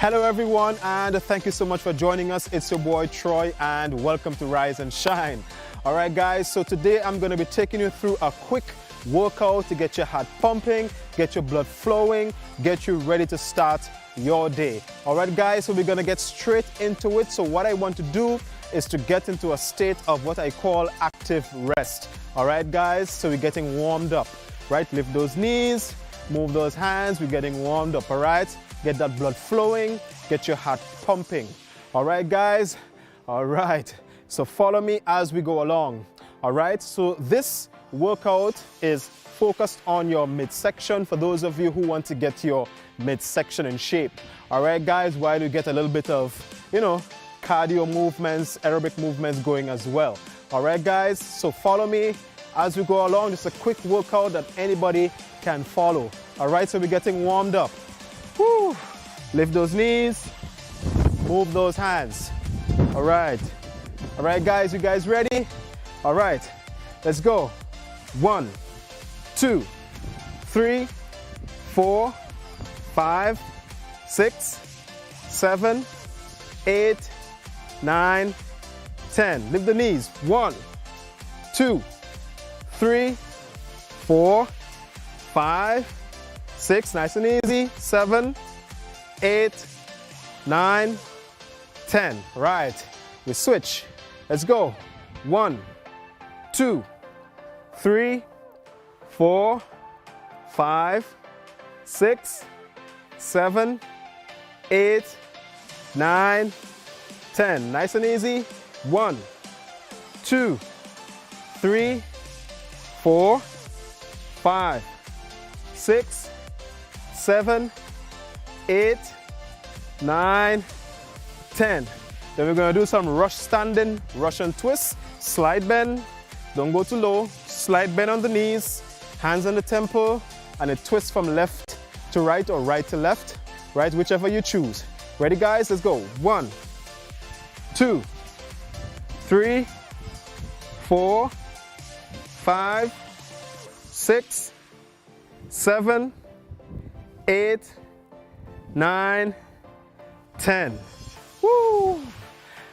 Hello everyone, and thank you so much for joining us. It's your boy Troy, and welcome to Rise and Shine. All right guys, so today I'm going to be taking you through a quick workout to get your heart pumping, get your blood flowing, get you ready to start your day. All right guys, so we're going to get straight into it. So what I want to do is to get into a state of what I call active rest. All right guys, so we're getting warmed up, right? Lift those knees, move those hands, we're getting warmed up, all right? Get that blood flowing, get your heart pumping. All right, guys? All right. So follow me as we go along. All right. So this workout is focused on your midsection for those of you who want to get your midsection in shape. All right, guys, while you get a little bit of, cardio movements, aerobic movements going as well. All right, guys? So follow me as we go along. Just a quick workout that anybody can follow. All right. So we're getting warmed up. Woo. Lift those knees, move those hands. All right, guys, you guys ready? All right, let's go. 1, 2, 3, 4, 5, 6, 7, 8, 9, 10. Lift the knees. 1, 2, 3, 4, 5, 6, nice and easy, 7, 8, 9, 10. Right, we switch. Let's go. 1, 2, 3, 4, 5, 6, 7, 8, 9, 10. Nice and easy. 1, 2, 3, 4, 5, 6, 7, 8, 9, 10. Then we're going to do some rush standing, Russian twist, slide bend, don't go too low, slide bend on the knees, hands on the temple, and a twist from left to right or right to left, right, whichever you choose. Ready guys? Let's go. 1, 2, 3, 4, 5, 6, 7, 8, 9, 10. Woo!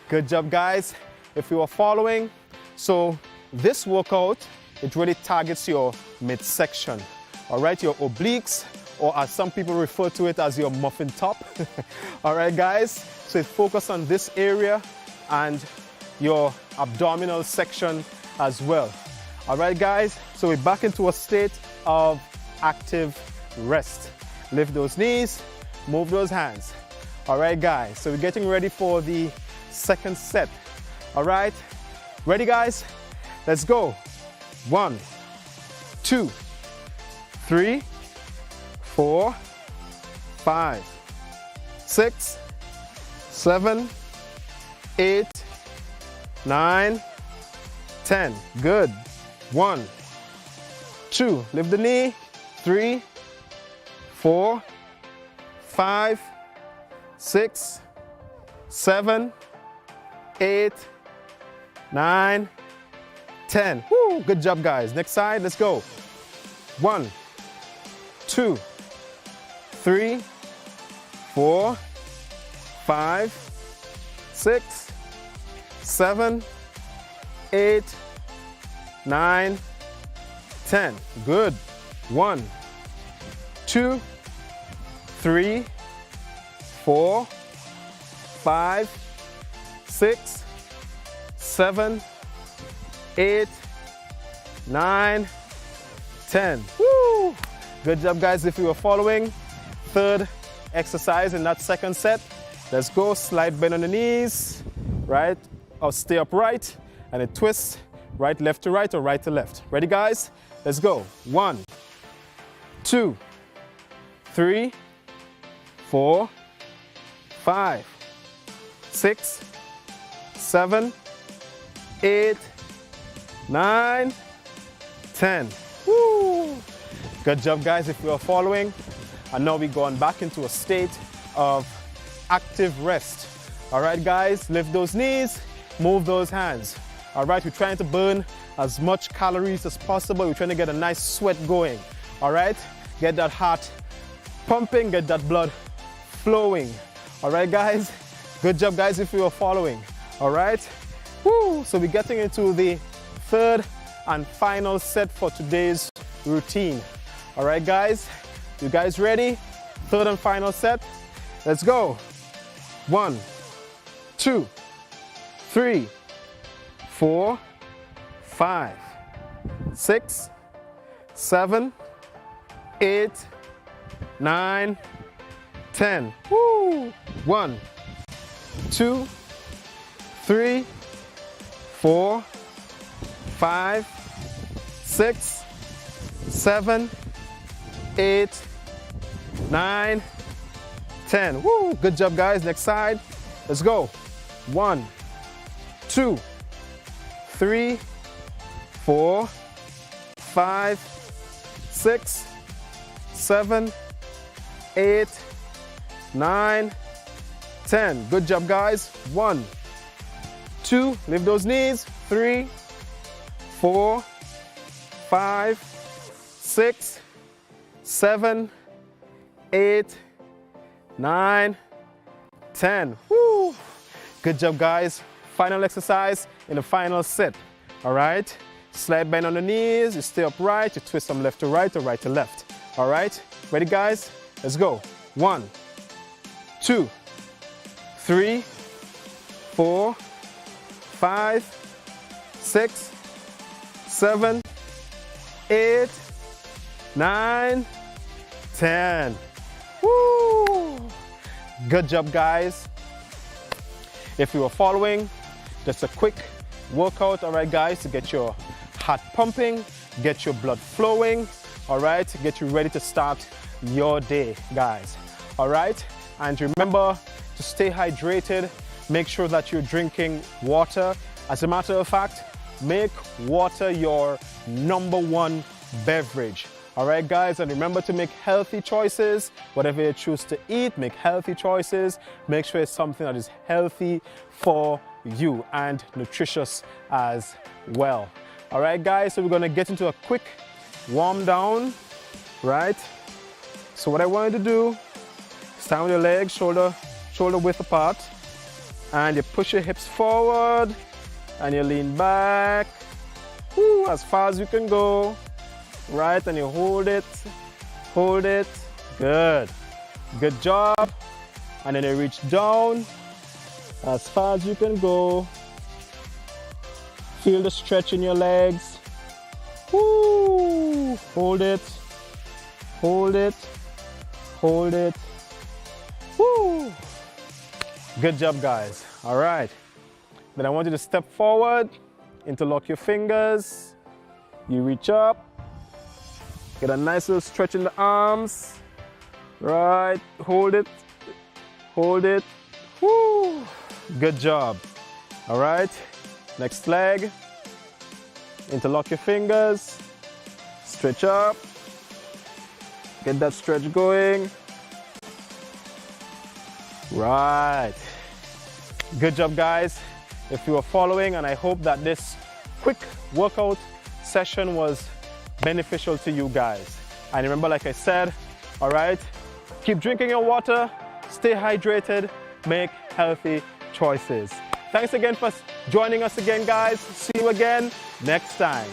Good job, guys. If you are following, so this workout, it really targets your midsection, all right, your obliques, or as some people refer to it as your muffin top. All right, guys. So it focuses on this area and your abdominal section as well. All right, guys. So we're back into a state of active rest. Lift those knees, move those hands. All right, guys, so we're getting ready for the second set. All right, ready, guys? Let's go. 1, 2, 3, 4, 5, 6, 7, 8, 9, 10. Good. 1, 2, lift the knee. 3, 4, 5, 6, 7, 8, 9, 10. Woo, good job, guys. Next side, let's go. 1, 2, 3, 4, 5, 6, 7, 8, 9, 10. Good. 1, 2, 3, 4, 5, 6, 7, 8, 9, 10. Woo! Good job, guys. If you were following, third exercise in that second set. Let's go. Slide bend on the knees, right? Or stay upright, and a twist, right, left to right, or right to left. Ready, guys? Let's go. 1, 2, 3, 4, 5, 6, 7, 8, 9, 10. Woo! Good job, guys, if you are following. And now we're going back into a state of active rest. All right, guys, lift those knees, move those hands. All right, we're trying to burn as much calories as possible. We're trying to get a nice sweat going. All right, get that heart pumping, get that blood flowing. All right, guys? Good job, guys, if you are following. All right? Woo! So we're getting into the third and final set for today's routine. All right, guys? You guys ready? Third and final set. Let's go. 1, 2, 3, 4, 5, 6, 7, 8, 9, 10. Woo! 1, 2, 3, 4, 5, 6, 7, 8, 9, 10. Woo! Good job, guys. Next side. Let's go. 1, 2, 3, 4, 5, 6, 7, 8, 9, 10. Good job, guys. 1, 2, lift those knees. 3, 4, 5, 6, 7, 8, 9, 10. Woo! Good job, guys. Final exercise in the final set. All right? Slight bend on the knees. You stay upright. You twist from left to right or right to left. All right? Ready, guys? Let's go. 1, 2, 3, 4, 5, 6, 7, 8, 9, 10. Woo! Good job, guys. If you are following, just a quick workout, all right, guys, to get your heart pumping, get your blood flowing, all right, get you ready to start your day, guys. All right, and remember to stay hydrated. Make sure that you're drinking water. As a matter of fact, make water your #1 beverage. All right, guys, and remember to make healthy choices. Whatever you choose to eat, make healthy choices. Make sure it's something that is healthy for you and nutritious as well. All right, guys, so we're gonna get into a quick warm down, right? So what I want you to do, stand with your legs shoulder width apart, and you push your hips forward, and you lean back, woo, as far as you can go. Right, and you hold it, good job. And then you reach down as far as you can go. Feel the stretch in your legs. Woo! Hold it, woo! Good job, guys. All right, then I want you to step forward, interlock your fingers, you reach up. Get a nice little stretch in the arms. Right, hold it. Woo! Good job. All right, next leg. Interlock your fingers. Stretch up. Get that stretch going. Right. Good job, guys. If you are following, and I hope that this quick workout session was beneficial to you guys. And remember, like I said, all right, keep drinking your water, stay hydrated, make healthy choices. Thanks again for joining us again, guys. See you again next time.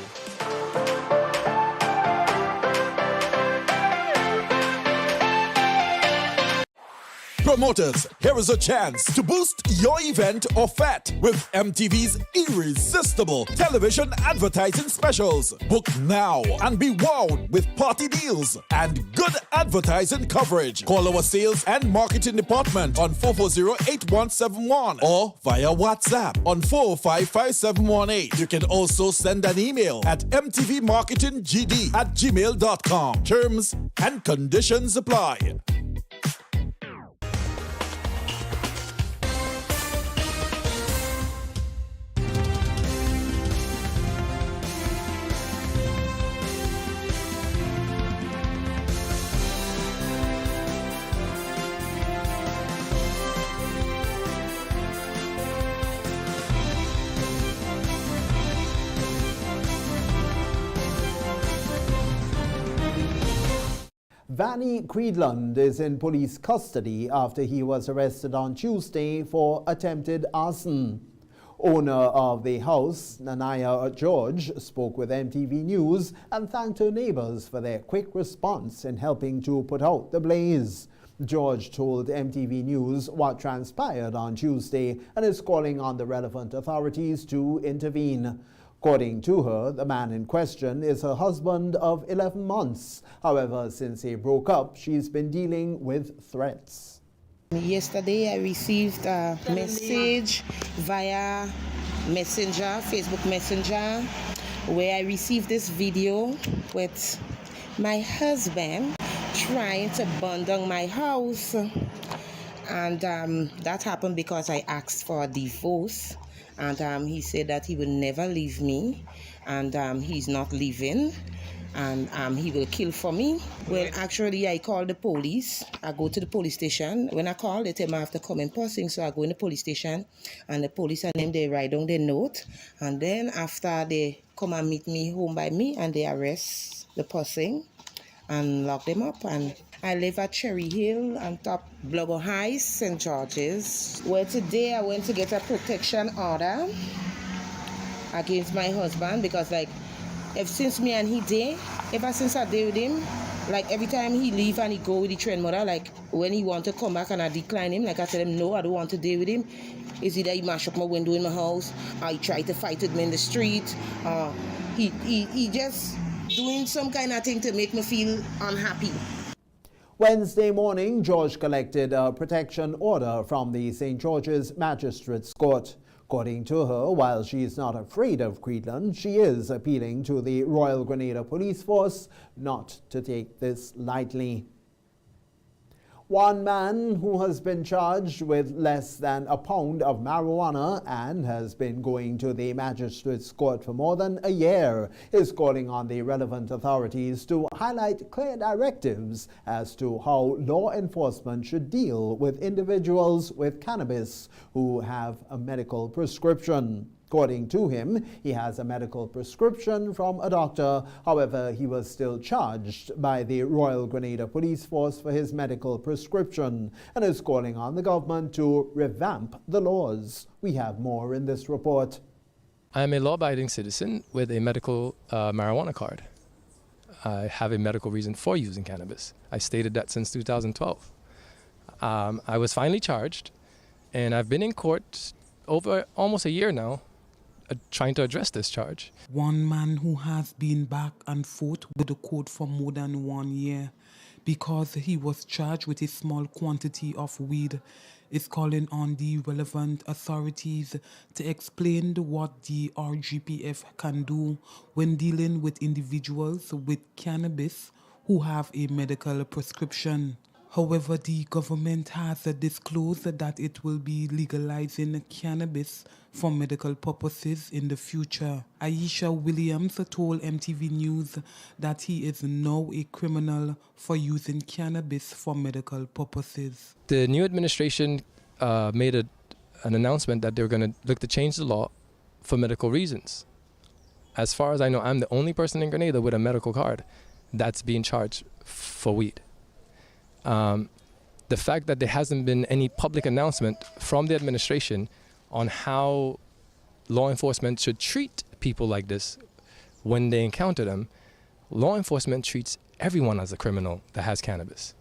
Promoters, here is a chance to boost your event or fete with MTV's irresistible television advertising specials. Book now and be wowed with party deals and good advertising coverage. Call our sales and marketing department on 440-8171 or via WhatsApp on 455-5718. You can also send an email at mtvmarketinggd@gmail.com. Terms and conditions apply. Vanny Creedland is in police custody after he was arrested on Tuesday for attempted arson. Owner of the house, Nanaya George, spoke with MTV News and thanked her neighbors for their quick response in helping to put out the blaze. George told MTV News what transpired on Tuesday and is calling on the relevant authorities to intervene. According to her, the man in question is her husband of 11 months. However, since they broke up, she's been dealing with threats. Yesterday, I received a message via Messenger, Facebook Messenger, where I received this video with my husband trying to burn down my house. And that happened because I asked for a divorce. And he said that he will never leave me, and he's not leaving, and he will kill for me. Well, actually, I called the police. I go to the police station. When I call, they tell me I have to come in person, so I go in the police station, and the police and them, they write down their note, and then after they come and meet me home by me, and they arrest the person and lock them up. And I live at Cherry Hill on top Blogger High, St. George's. Well, today I went to get a protection order against my husband because, like, ever since me and he day, ever since I day with him, like every time he leave and he go with the train mother, like when he want to come back and I decline him, like I tell him no, I don't want to deal with him. It's either he mash up my window in my house, or he try to fight with me in the street, he just doing some kind of thing to make me feel unhappy. Wednesday morning, George collected a protection order from the St. George's Magistrates Court. According to her, while she is not afraid of Creedland, she is appealing to the Royal Grenada Police Force not to take this lightly. One man who has been charged with less than a pound of marijuana and has been going to the magistrate's court for more than a year is calling on the relevant authorities to highlight clear directives as to how law enforcement should deal with individuals with cannabis who have a medical prescription. According to him, he has a medical prescription from a doctor. However, he was still charged by the Royal Grenada Police Force for his medical prescription and is calling on the government to revamp the laws. We have more in this report. I am a law-abiding citizen with a medical marijuana card. I have a medical reason for using cannabis. I stated that since 2012. I was finally charged, and I've been in court over almost a year now, trying to address this charge. One man who has been back and forth with the court for more than 1 year because he was charged with a small quantity of weed is calling on the relevant authorities to explain what the RGPF can do when dealing with individuals with cannabis who have a medical prescription. However, the government has disclosed that it will be legalizing cannabis for medical purposes in the future. Aisha Williams told MTV News that he is now a criminal for using cannabis for medical purposes. The new administration made an announcement that they were going to look to change the law for medical reasons. As far as I know, I'm the only person in Grenada with a medical card that's being charged for weed. The fact that there hasn't been any public announcement from the administration on how law enforcement should treat people like this when they encounter them. Law enforcement treats everyone as a criminal that has cannabis,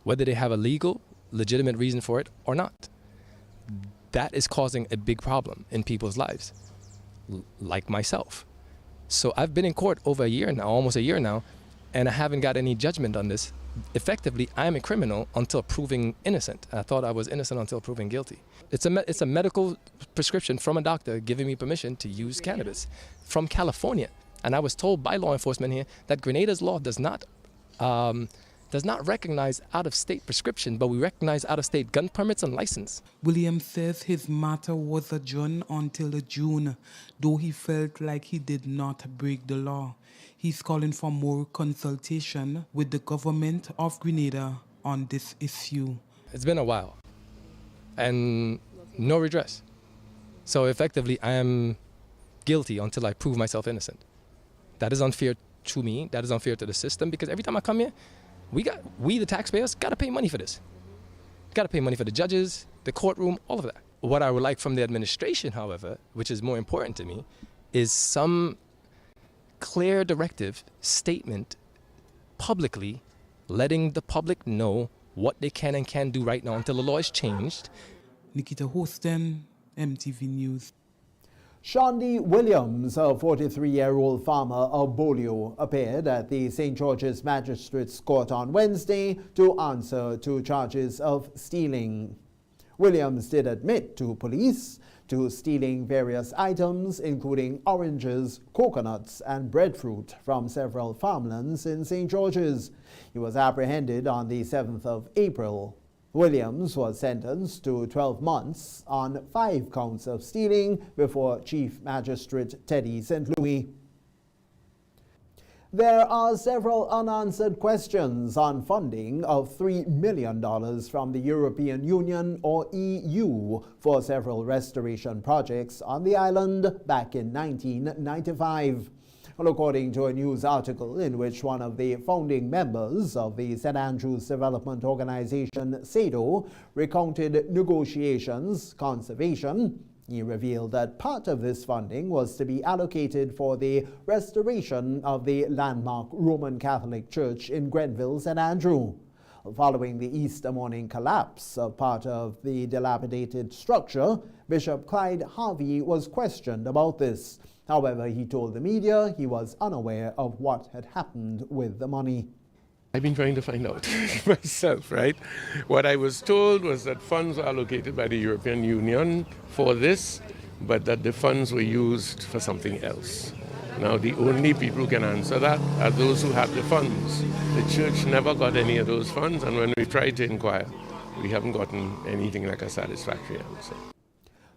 whether they have a legal, legitimate reason for it or not. That is causing a big problem in people's lives, like myself. So I've been in court over a year now, almost a year now, and I haven't got any judgment on this. Effectively, I am a criminal until proven innocent. I thought I was innocent until proven guilty. It's a medical prescription from a doctor giving me permission to use cannabis from California. And I was told by law enforcement here that Grenada's law does not recognize out-of-state prescription, but we recognize out-of-state gun permits and license. Williams says his matter was adjourned until June, though he felt like he did not break the law. He's calling for more consultation with the government of Grenada on this issue. It's been a while, and no redress. So effectively, I am guilty until I prove myself innocent. That is unfair to me. That is unfair to the system, because every time I come here, we the taxpayers, got to pay money for this. Got to pay money for the judges, the courtroom, all of that. What I would like from the administration, however, which is more important to me, is some clear directive statement publicly letting the public know what they can and can't do right now until the law is changed. Nikita Hosten, MTV News. Shondi Williams, a 43-year-old farmer of Bolio, appeared at the St. George's Magistrates Court on Wednesday to answer to charges of stealing. Williams did admit to police to stealing various items, including oranges, coconuts, and breadfruit from several farmlands in St. George's. He was apprehended on the 7th of April. Williams was sentenced to 12 months on 5 counts of stealing before Chief Magistrate Teddy St. Louis. There are several unanswered questions on funding of $3 million from the European Union or EU for several restoration projects on the island back in 1995. Well, according to a news article in which one of the founding members of the St. Andrews Development Organization, SADO, recounted negotiations, conservation, he revealed that part of this funding was to be allocated for the restoration of the landmark Roman Catholic Church in Grenville, St. Andrew. Following the Easter morning collapse of part of the dilapidated structure, Bishop Clyde Harvey was questioned about this. However, he told the media he was unaware of what had happened with the money. I've been trying to find out myself, right? What I was told was that funds were allocated by the European Union for this, but that the funds were used for something else. Now, the only people who can answer that are those who have the funds. The church never got any of those funds, and when we tried to inquire, we haven't gotten anything like a satisfactory answer.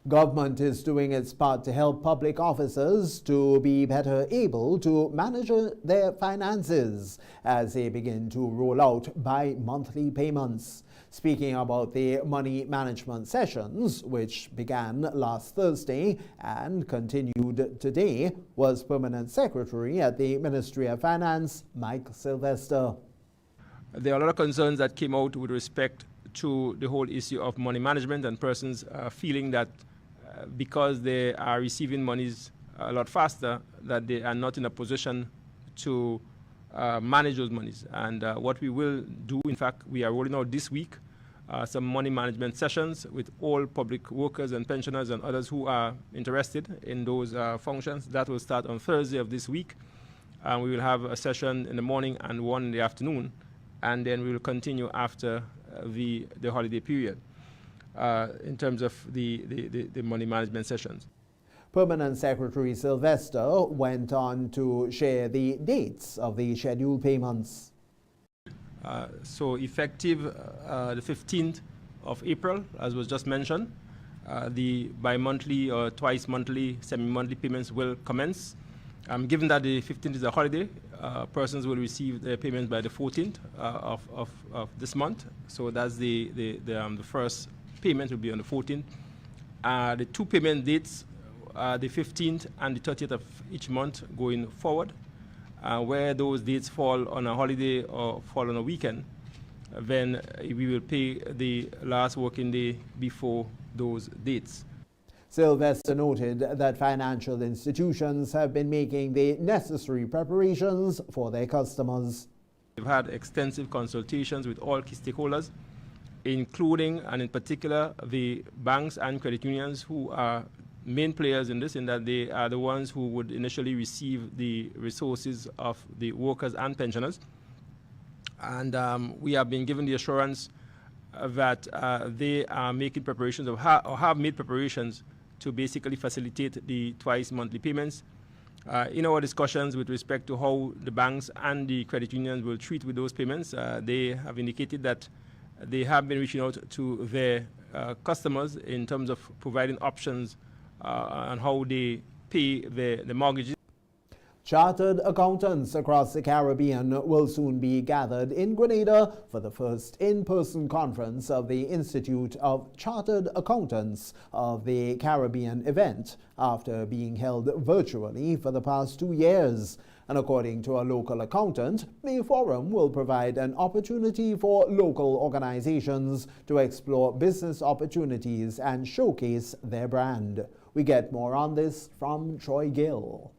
Government is doing its part to help public officers to be better able to manage their finances as they begin to roll out bi-monthly payments. Speaking about the money management sessions, which began last Thursday and continued today, was Permanent Secretary at the Ministry of Finance, Mike Sylvester. There are a lot of concerns that came out with respect to the whole issue of money management and persons feeling that because they are receiving monies a lot faster, that they are not in a position to manage those monies. And what we will do, in fact, we are rolling out this week some money management sessions with all public workers and pensioners and others who are interested in those functions. That will start on Thursday of this week. We will have a session in the morning and one in the afternoon, and then we will continue after the holiday period. In terms of the money management sessions. Permanent Secretary Sylvester went on to share the dates of the scheduled payments. So effective the 15th of April, as was just mentioned, the bi-monthly or twice monthly, semi-monthly payments will commence. Given that the 15th is a holiday, persons will receive their payments by the 14th of this month. So that's the first payment will be on the 14th. The 2 payment dates are the 15th and the 30th of each month going forward. Where those dates fall on a holiday or fall on a weekend, then we will pay the last working day before those dates. Sylvester noted that financial institutions have been making the necessary preparations for their customers. We've had extensive consultations with all key stakeholders, including and in particular the banks and credit unions who are main players in this, in that they are the ones who would initially receive the resources of the workers and pensioners. And we have been given the assurance that they are making preparations or have made preparations to basically facilitate the twice monthly payments. In our discussions with respect to how the banks and the credit unions will treat with those payments, they have indicated that they have been reaching out to their customers in terms of providing options on how they pay the mortgages. Chartered accountants across the Caribbean will soon be gathered in Grenada for the first in-person conference of the Institute of Chartered Accountants of the Caribbean event, after being held virtually for the past 2 years. And according to a local accountant, the forum will provide an opportunity for local organizations to explore business opportunities and showcase their brand. We get more on this from Troy Gill.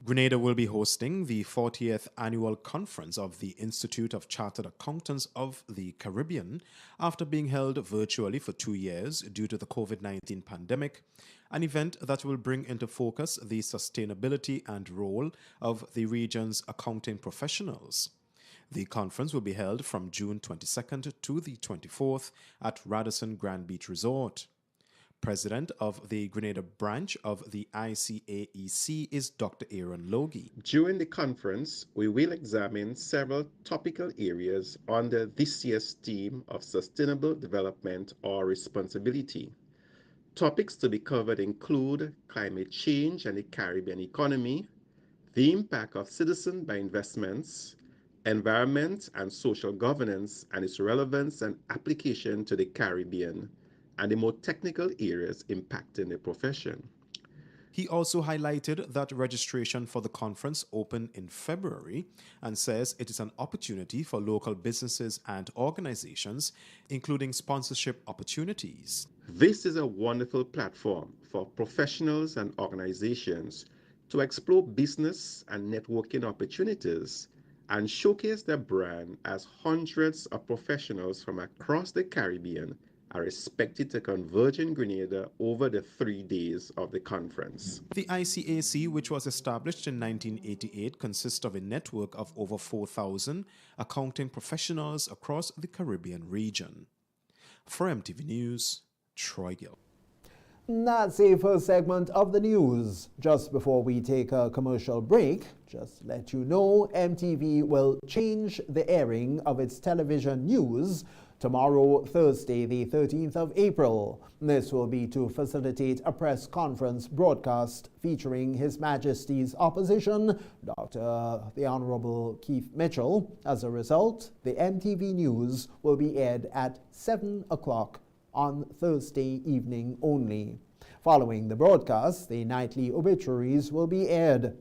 Grenada will be hosting the 40th annual conference of the Institute of Chartered Accountants of the Caribbean after being held virtually for 2 years due to the COVID-19 pandemic, an event that will bring into focus the sustainability and role of the region's accounting professionals. The conference will be held from June 22nd to the 24th at Radisson Grand Beach Resort. President of the Grenada branch of the ICAEC is Dr. Aaron Logie. During the conference, we will examine several topical areas under this year's theme of sustainable development or responsibility. Topics to be covered include climate change and the Caribbean economy, the impact of citizen by investments, environment and social governance and its relevance and application to the Caribbean, and the more technical areas impacting the profession. He also highlighted that registration for the conference opened in February and says it is an opportunity for local businesses and organizations, including sponsorship opportunities. This is a wonderful platform for professionals and organizations to explore business and networking opportunities and showcase their brand as hundreds of professionals from across the Caribbean are expected to converge in Grenada over the 3 days of the conference. The ICAC, which was established in 1988, consists of a network of over 4,000 accounting professionals across the Caribbean region. For MTV News, Troy Gill. That's the first segment of the news. Just before we take a commercial break, just let you know MTV will change the airing of its television news tomorrow, Thursday, the 13th of April. This will be to facilitate a press conference broadcast featuring His Majesty's opposition, the Honorable Keith Mitchell. As a result, the MTV News will be aired at 7 o'clock on Thursday evening only. Following the broadcast, the nightly obituaries will be aired.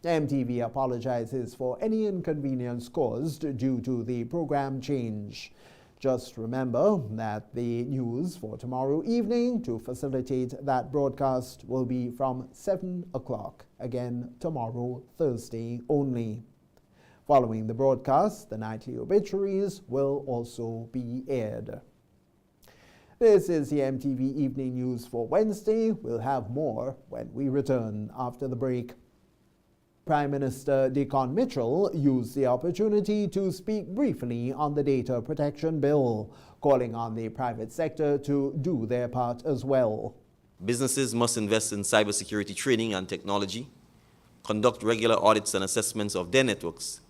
MTV apologizes for any inconvenience caused due to the program change. Just remember that the news for tomorrow evening to facilitate that broadcast will be from 7 o'clock, again tomorrow, Thursday only. Following the broadcast, the nightly obituaries will also be aired. This is the MTV Evening News for Wednesday. We'll have more when we return after the break. Prime Minister Dickon Mitchell used the opportunity to speak briefly on the Data Protection Bill, calling on the private sector to do their part as well. Businesses must invest in cybersecurity training and technology, conduct regular audits and assessments of their networks,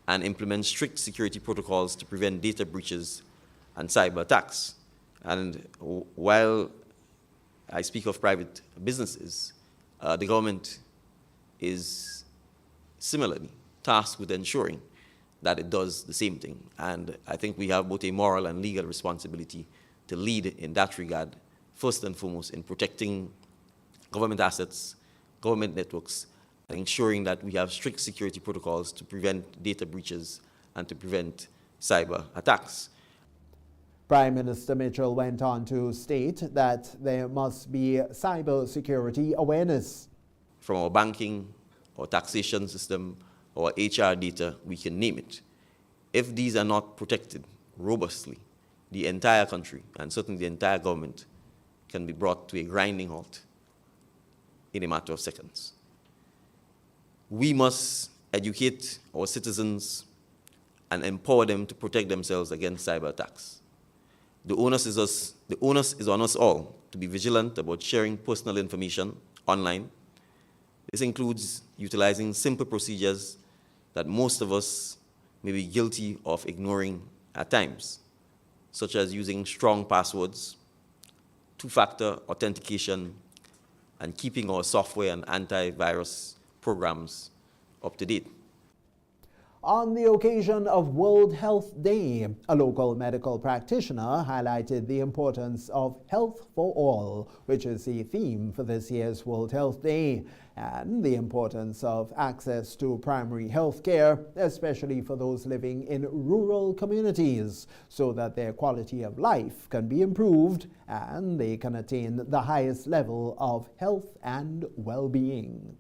and implement strict security protocols to prevent data breaches and cyber attacks. And while I speak of private businesses, the government is similarly tasked with ensuring that it does the same thing. And I think we have both a moral and legal responsibility to lead in that regard, first and foremost in protecting government assets, government networks, and ensuring that we have strict security protocols to prevent data breaches and to prevent cyber attacks. Prime Minister Mitchell went on to state that there must be cyber security awareness. From our banking, our taxation system, our HR data, we can name it. If these are not protected robustly, the entire country, and certainly the entire government, can be brought to a grinding halt in a matter of seconds. We must educate our citizens and empower them to protect themselves against cyber attacks. The onus is on us all to be vigilant about sharing personal information online. This includes utilizing simple procedures that most of us may be guilty of ignoring at times, such as using strong passwords, two-factor authentication, and keeping our software and antivirus programs up to date. On the occasion of World Health Day, a local medical practitioner highlighted the importance of health for all, which is the theme for this year's World Health Day, and the importance of access to primary health care, especially for those living in rural communities, so that their quality of life can be improved and they can attain the highest level of health and well-being.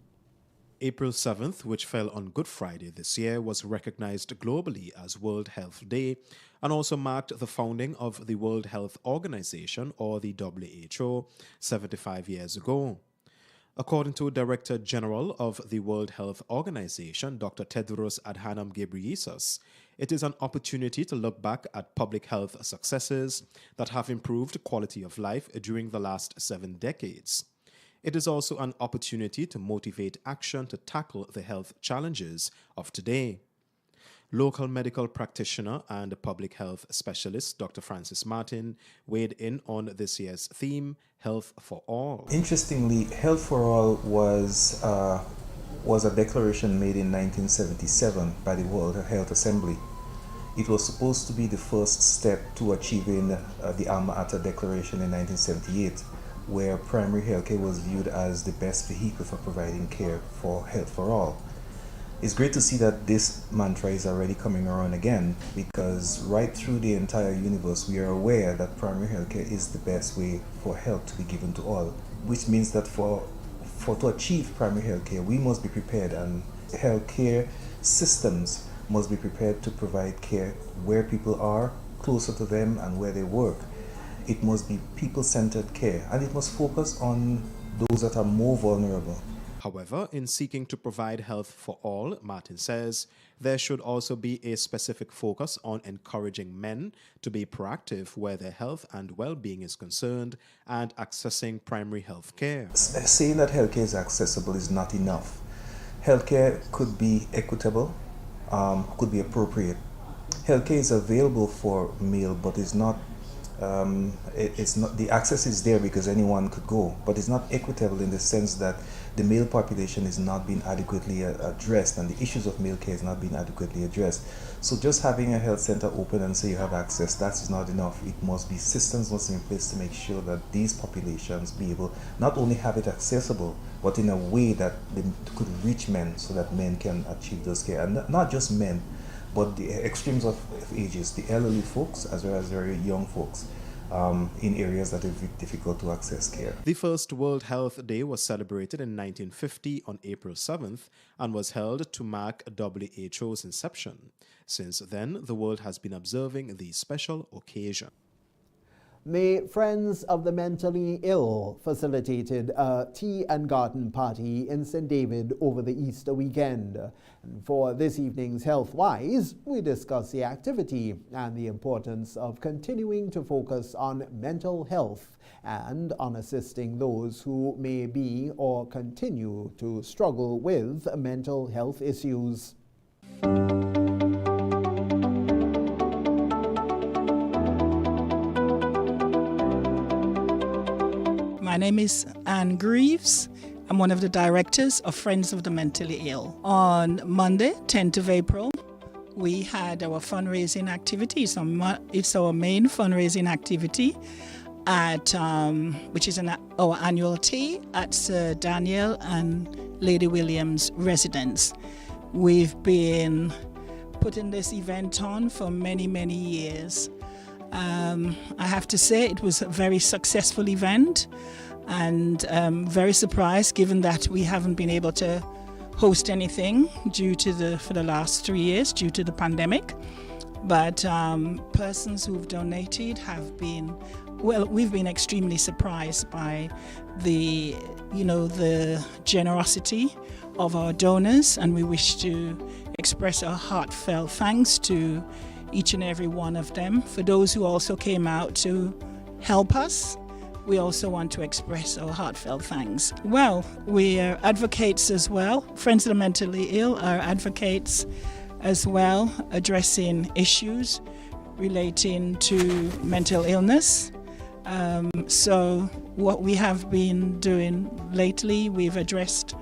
April 7th, which fell on Good Friday this year, was recognized globally as World Health Day and also marked the founding of the World Health Organization, or the WHO, 75 years ago. According to Director General of the World Health Organization, Dr. Tedros Adhanom Ghebreyesus, it is an opportunity to look back at public health successes that have improved quality of life during the last 7 decades. It is also an opportunity to motivate action to tackle the health challenges of today. Local medical practitioner and public health specialist Dr. Francis Martin weighed in on this year's theme, Health for All. Interestingly, Health for All was a declaration made in 1977 by the World Health Assembly. It was supposed to be the first step to achieving the Alma Ata Declaration in 1978, where primary health care was viewed as the best vehicle for providing care for health for all. It's great to see that this mantra is already coming around again, because right through the entire universe we are aware that primary health care is the best way for health to be given to all, which means that to achieve primary health care we must be prepared, and health care systems must be prepared to provide care where people are, closer to them, and where they work. It must be people-centered care, and it must focus on those that are more vulnerable. However, in seeking to provide health for all, Martin says, there should also be a specific focus on encouraging men to be proactive where their health and well-being is concerned and accessing primary health care. Saying that healthcare is accessible is not enough. Healthcare could be equitable, could be appropriate. Healthcare is available for male, but it's not the access is there because anyone could go, but it's not equitable in the sense that the male population is not being adequately addressed, and the issues of male care is not being adequately addressed. So just having a health center open and say you have access, that's not enough. It must be systems must be in place to make sure that these populations be able not only have it accessible, but in a way that they could reach men so that men can achieve those care, and not just men, but the extremes of ages, the elderly folks as well as very young folks in areas that are difficult to access care. The first World Health Day was celebrated in 1950 on April 7th and was held to mark WHO's inception. Since then, the world has been observing the special occasion. The Friends of the Mentally Ill facilitated a tea and garden party in St. David over the Easter weekend. And for this evening's Health Wise, we discuss the activity and the importance of continuing to focus on mental health and on assisting those who may be or continue to struggle with mental health issues. My name is Anne Greaves. I'm one of the directors of Friends of the Mentally Ill. On Monday, 10th of April, we had our fundraising activity. It's our main fundraising activity at which is our annual tea at Sir Daniel and Lady Williams' residence. We've been putting this event on for many, many years. I have to say it was a very successful event, and very surprised given that we haven't been able to host anything for the last 3 years due to the pandemic. But persons who've donated have been, we've been extremely surprised by the generosity of our donors, and we wish to express our heartfelt thanks to each and every one of them. For those who also came out to help us, we also want to express our heartfelt thanks. Well, we are advocates as well. Friends of the Mentally Ill are advocates as well, addressing issues relating to mental illness. So what we have been doing lately, we've addressed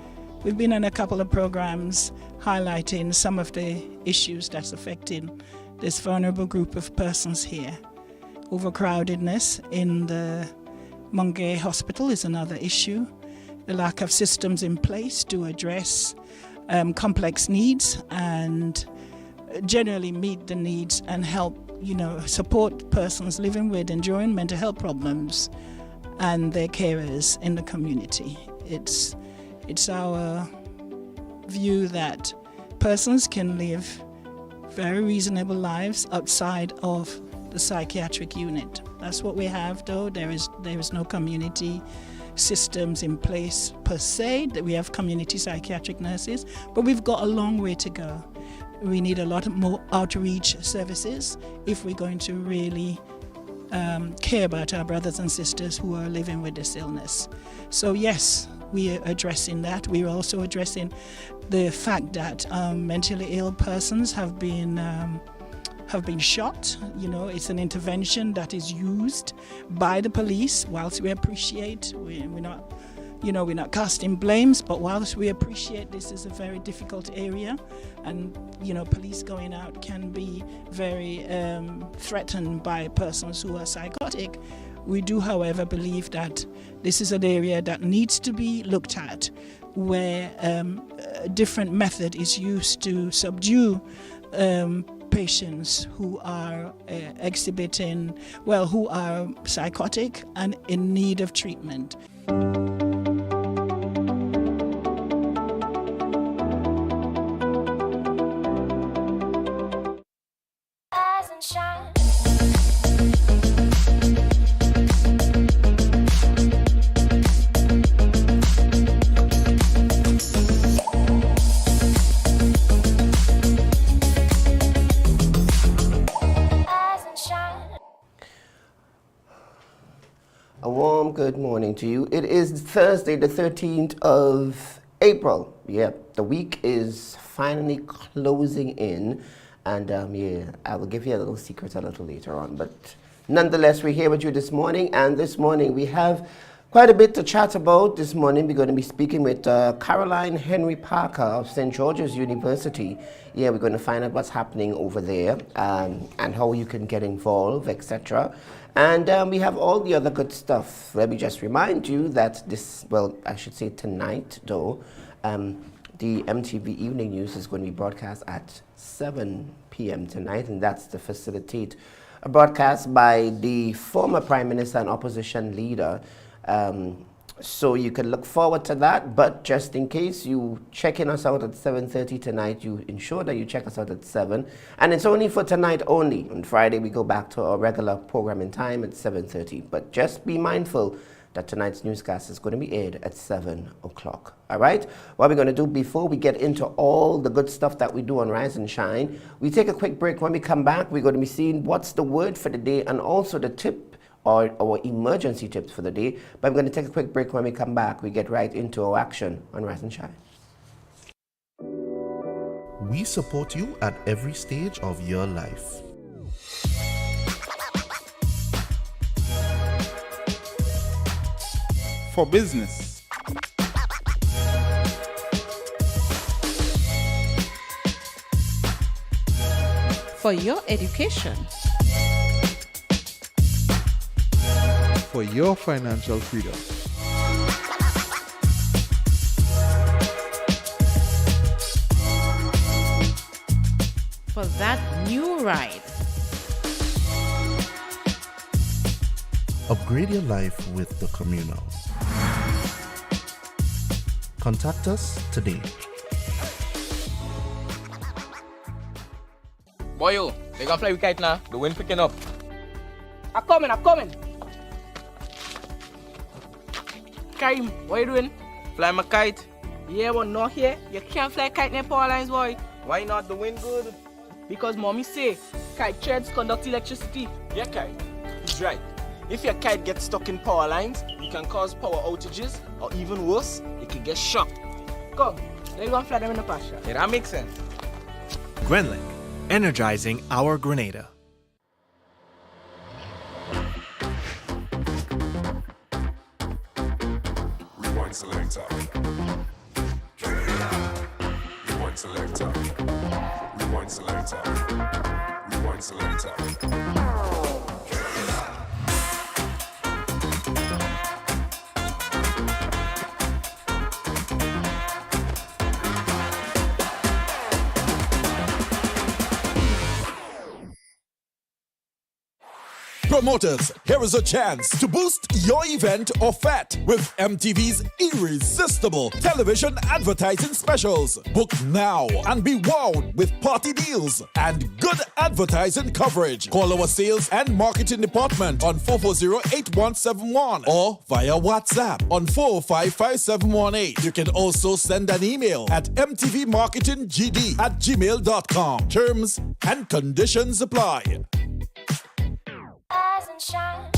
We've been on a couple of programs highlighting some of the issues that's affecting this vulnerable group of persons here. Overcrowdedness in the Mungay Hospital is another issue. The lack of systems in place to address complex needs and generally meet the needs and help, support persons living with enduring mental health problems and their carers in the community. It's our view that persons can live very reasonable lives outside of the psychiatric unit. That's what we have, though. There is no community systems in place per se. We have community psychiatric nurses, but we've got a long way to go. We need a lot more outreach services if we're going to really care about our brothers and sisters who are living with this illness. So yes, we are addressing that. We're also addressing the fact that mentally ill persons have been shot. It's an intervention that is used by the police. Whilst we appreciate, we're not casting blames, but whilst we appreciate this is a very difficult area, and police going out can be very threatened by persons who are psychotic. We do, however, believe that this is an area that needs to be looked at, where a different method is used to subdue patients who are who are psychotic and in need of treatment. Good morning to you. It is Thursday, the 13th of April. The week is finally closing in, and I will give you a little secret a little later on. But nonetheless, we're here with you this morning, and this morning we have quite a bit to chat about. This morning we're going to be speaking with Caroline Henry Parker of St. George's University. We're going to find out what's happening over there and how you can get involved, etc. And we have all the other good stuff. Let me just remind you that tonight, though, the MTV Evening News is going to be broadcast at 7 p.m. tonight, and that's to facilitate a broadcast by the former Prime Minister and opposition leader. So you can look forward to that, but just in case you checking us out at 7:30 tonight, you ensure that you check us out at 7. And it's only for tonight only. On Friday, we go back to our regular programming time at 7:30. But just be mindful that tonight's newscast is going to be aired at 7 o'clock. All right? What we're going to do before we get into all the good stuff that we do on Rise and Shine, we take a quick break. When we come back, we're going to be seeing what's the word for the day and also the tip or our emergency tips for the day. But we're going to take a quick break. When we come back, we get right into our action on Rise and Shine. We support you at every stage of your life. For business, for your education, for your financial freedom, for that new ride. Upgrade your life with the Communal. Contact us today. Boyo, they gonna fly with kite now. The wind picking up. I'm coming. Karim, what you doing? Fly my kite. Yeah, but not here. You can't fly kite near power lines, boy. Why not? The wind good. Because mommy say kite threads conduct electricity. Yeah, kite. He's right. If your kite gets stuck in power lines, it can cause power outages, or even worse, it can get shocked. Come, let's go and fly them in the pasture. Yeah, that makes sense. Grenlink, energizing our Grenada. Rewind selector. selector. Rewind selector. Rewind selector. Promoters, here is a chance to boost your event or fete with MTV's irresistible television advertising specials. Book now and be wowed with party deals and good advertising coverage. Call our sales and marketing department on 440-8171 or via WhatsApp on 455-718. You can also send an email at mtvmarketinggd@gmail.com. Terms and conditions apply. Rise and shine.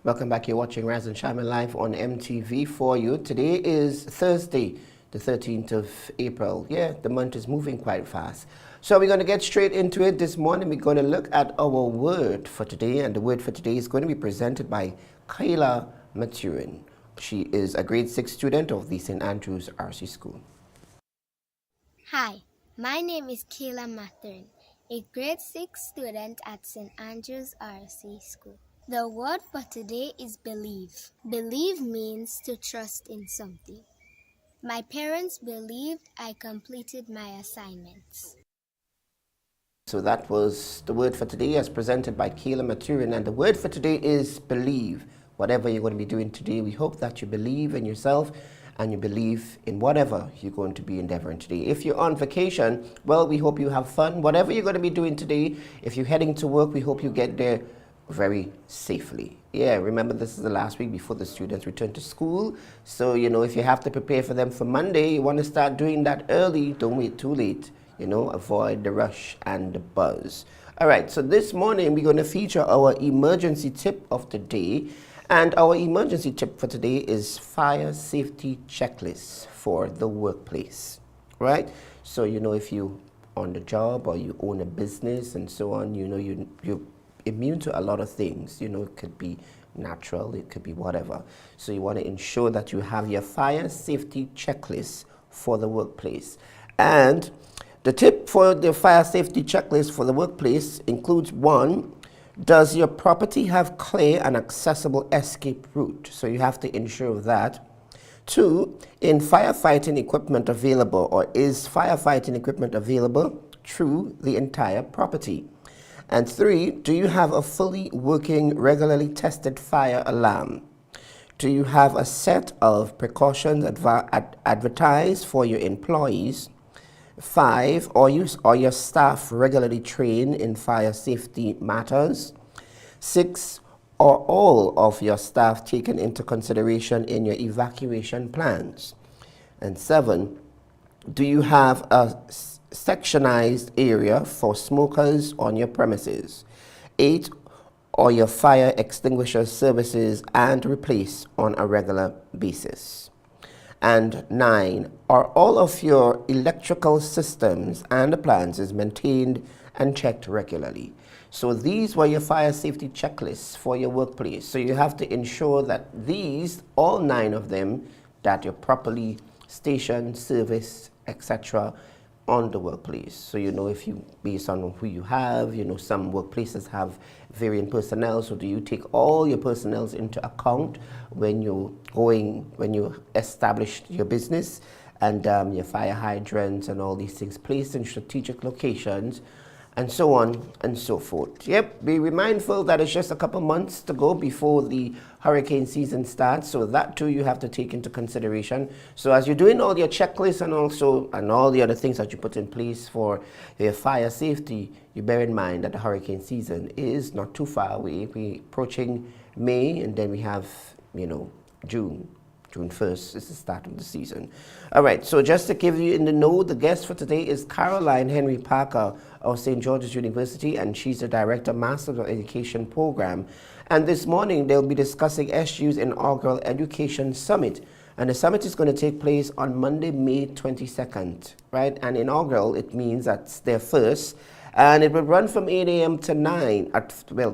Welcome back. You're watching Rise and Shine live on MTV for you. Today is Thursday, the 13th of April. Yeah, the month is moving quite fast. So we're going to get straight into it. This morning we're going to look at our word for today, and the word for today is going to be presented by Kayla Maturin. She is a grade 6 student of the St. Andrews RC School. Hi, my name is Kayla Maturin, a grade 6 student at St. Andrews RC School. The word for today is believe. Believe means to trust in something. My parents believed I completed my assignments. So that was the word for today as presented by Kayla Maturin, and the word for today is believe. Whatever you're going to be doing today, we hope that you believe in yourself and you believe in whatever you're going to be endeavoring today. If you're on vacation, well, we hope you have fun. Whatever you're going to be doing today, if you're heading to work, we hope you get there very safely. Yeah, remember this is the last week before the students return to school. So, you know, if you have to prepare for them for Monday, you want to start doing that early. Don't wait too late. You know, avoid the rush and the buzz. All right, so this morning we're going to feature our emergency tip of the day. And our emergency tip for today is fire safety checklist for the workplace, right? So, you know, if you on the job or you own a business and so on, you know, you're immune to a lot of things. You know, it could be natural, it could be whatever. So you want to ensure that you have your fire safety checklist for the workplace. And the tip for the fire safety checklist for the workplace includes: 1, does your property have clear and accessible escape route? So you have to ensure of that. 2, is firefighting equipment available through the entire property? And 3, do you have a fully working, regularly tested fire alarm? Do you have a set of precautions advertised for your employees? 5, are your staff regularly trained in fire safety matters? 6, are all of your staff taken into consideration in your evacuation plans? And 7, do you have a sectionized area for smokers on your premises? 8, are your fire extinguisher services and replaced on a regular basis? And 9, are all of your electrical systems and appliances maintained and checked regularly? So these were your fire safety checklists for your workplace. So you have to ensure that these, all 9 of them, that you're properly stationed, serviced, etc. on the workplace. So, you know, if you, based on who you have, you know, some workplaces have varying personnel. So do you take all your personnel into account when you establish your business, and your fire hydrants and all these things placed in strategic locations, and so on and so forth. Yep, be mindful that it's just a couple months to go before the hurricane season starts, so that too you have to take into consideration. So as you're doing all your checklists and all the other things that you put in place for your fire safety, you bear in mind that the hurricane season is not too far away. We're approaching May, and then we have, you know, June 1st is the start of the season. All right, so just to give you in the know, the guest for today is Caroline Henry Parker of St. George's University, and she's the Director, Master of Education Program. And this morning, they'll be discussing SGU's inaugural Education Summit. And the summit is going to take place on Monday, May 22nd, right? And inaugural, it means that's their first. And it will run from 8 a.m. to 8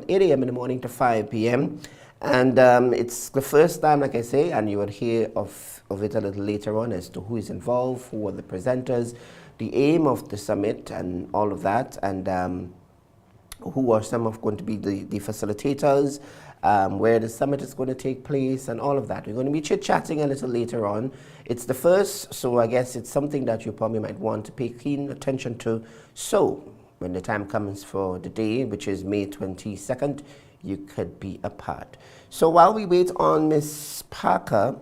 a.m. in the morning to 5 p.m. And it's the first time, like I say, and you will hear of it a little later on as to who is involved, who are the presenters, the aim of the summit and all of that, and who are some of going to be the facilitators, where the summit is going to take place and all of that. We're going to be chit-chatting a little later on. It's the first, so I guess it's something that you probably might want to pay keen attention to. So when the time comes for the day, which is May 22nd, you could be a part. So while we wait on Miss Parker,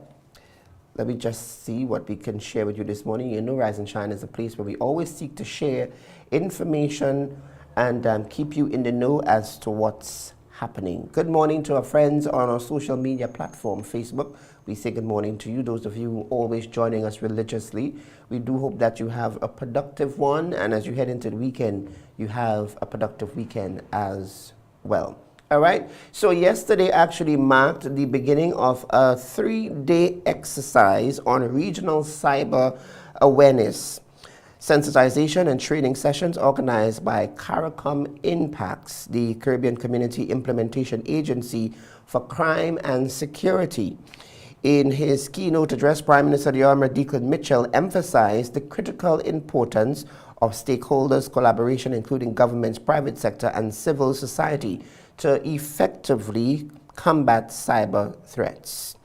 let me just see what we can share with you this morning. You know, Rise and Shine is a place where we always seek to share information and keep you in the know as to what's happening. Good morning to our friends on our social media platform, Facebook. We say good morning to you, those of you who are always joining us religiously. We do hope that you have a productive one, and as you head into the weekend, you have a productive weekend as well. All right, so yesterday actually marked the beginning of a 3-day exercise on regional cyber awareness, sensitization and training sessions organized by CARICOM Impacts, the Caribbean Community Implementation Agency for Crime and Security. In his keynote address, Prime Minister the Honorable Declan Mitchell emphasized the critical importance of stakeholders' collaboration, including governments, private sector, and civil society, to effectively combat cyber threats.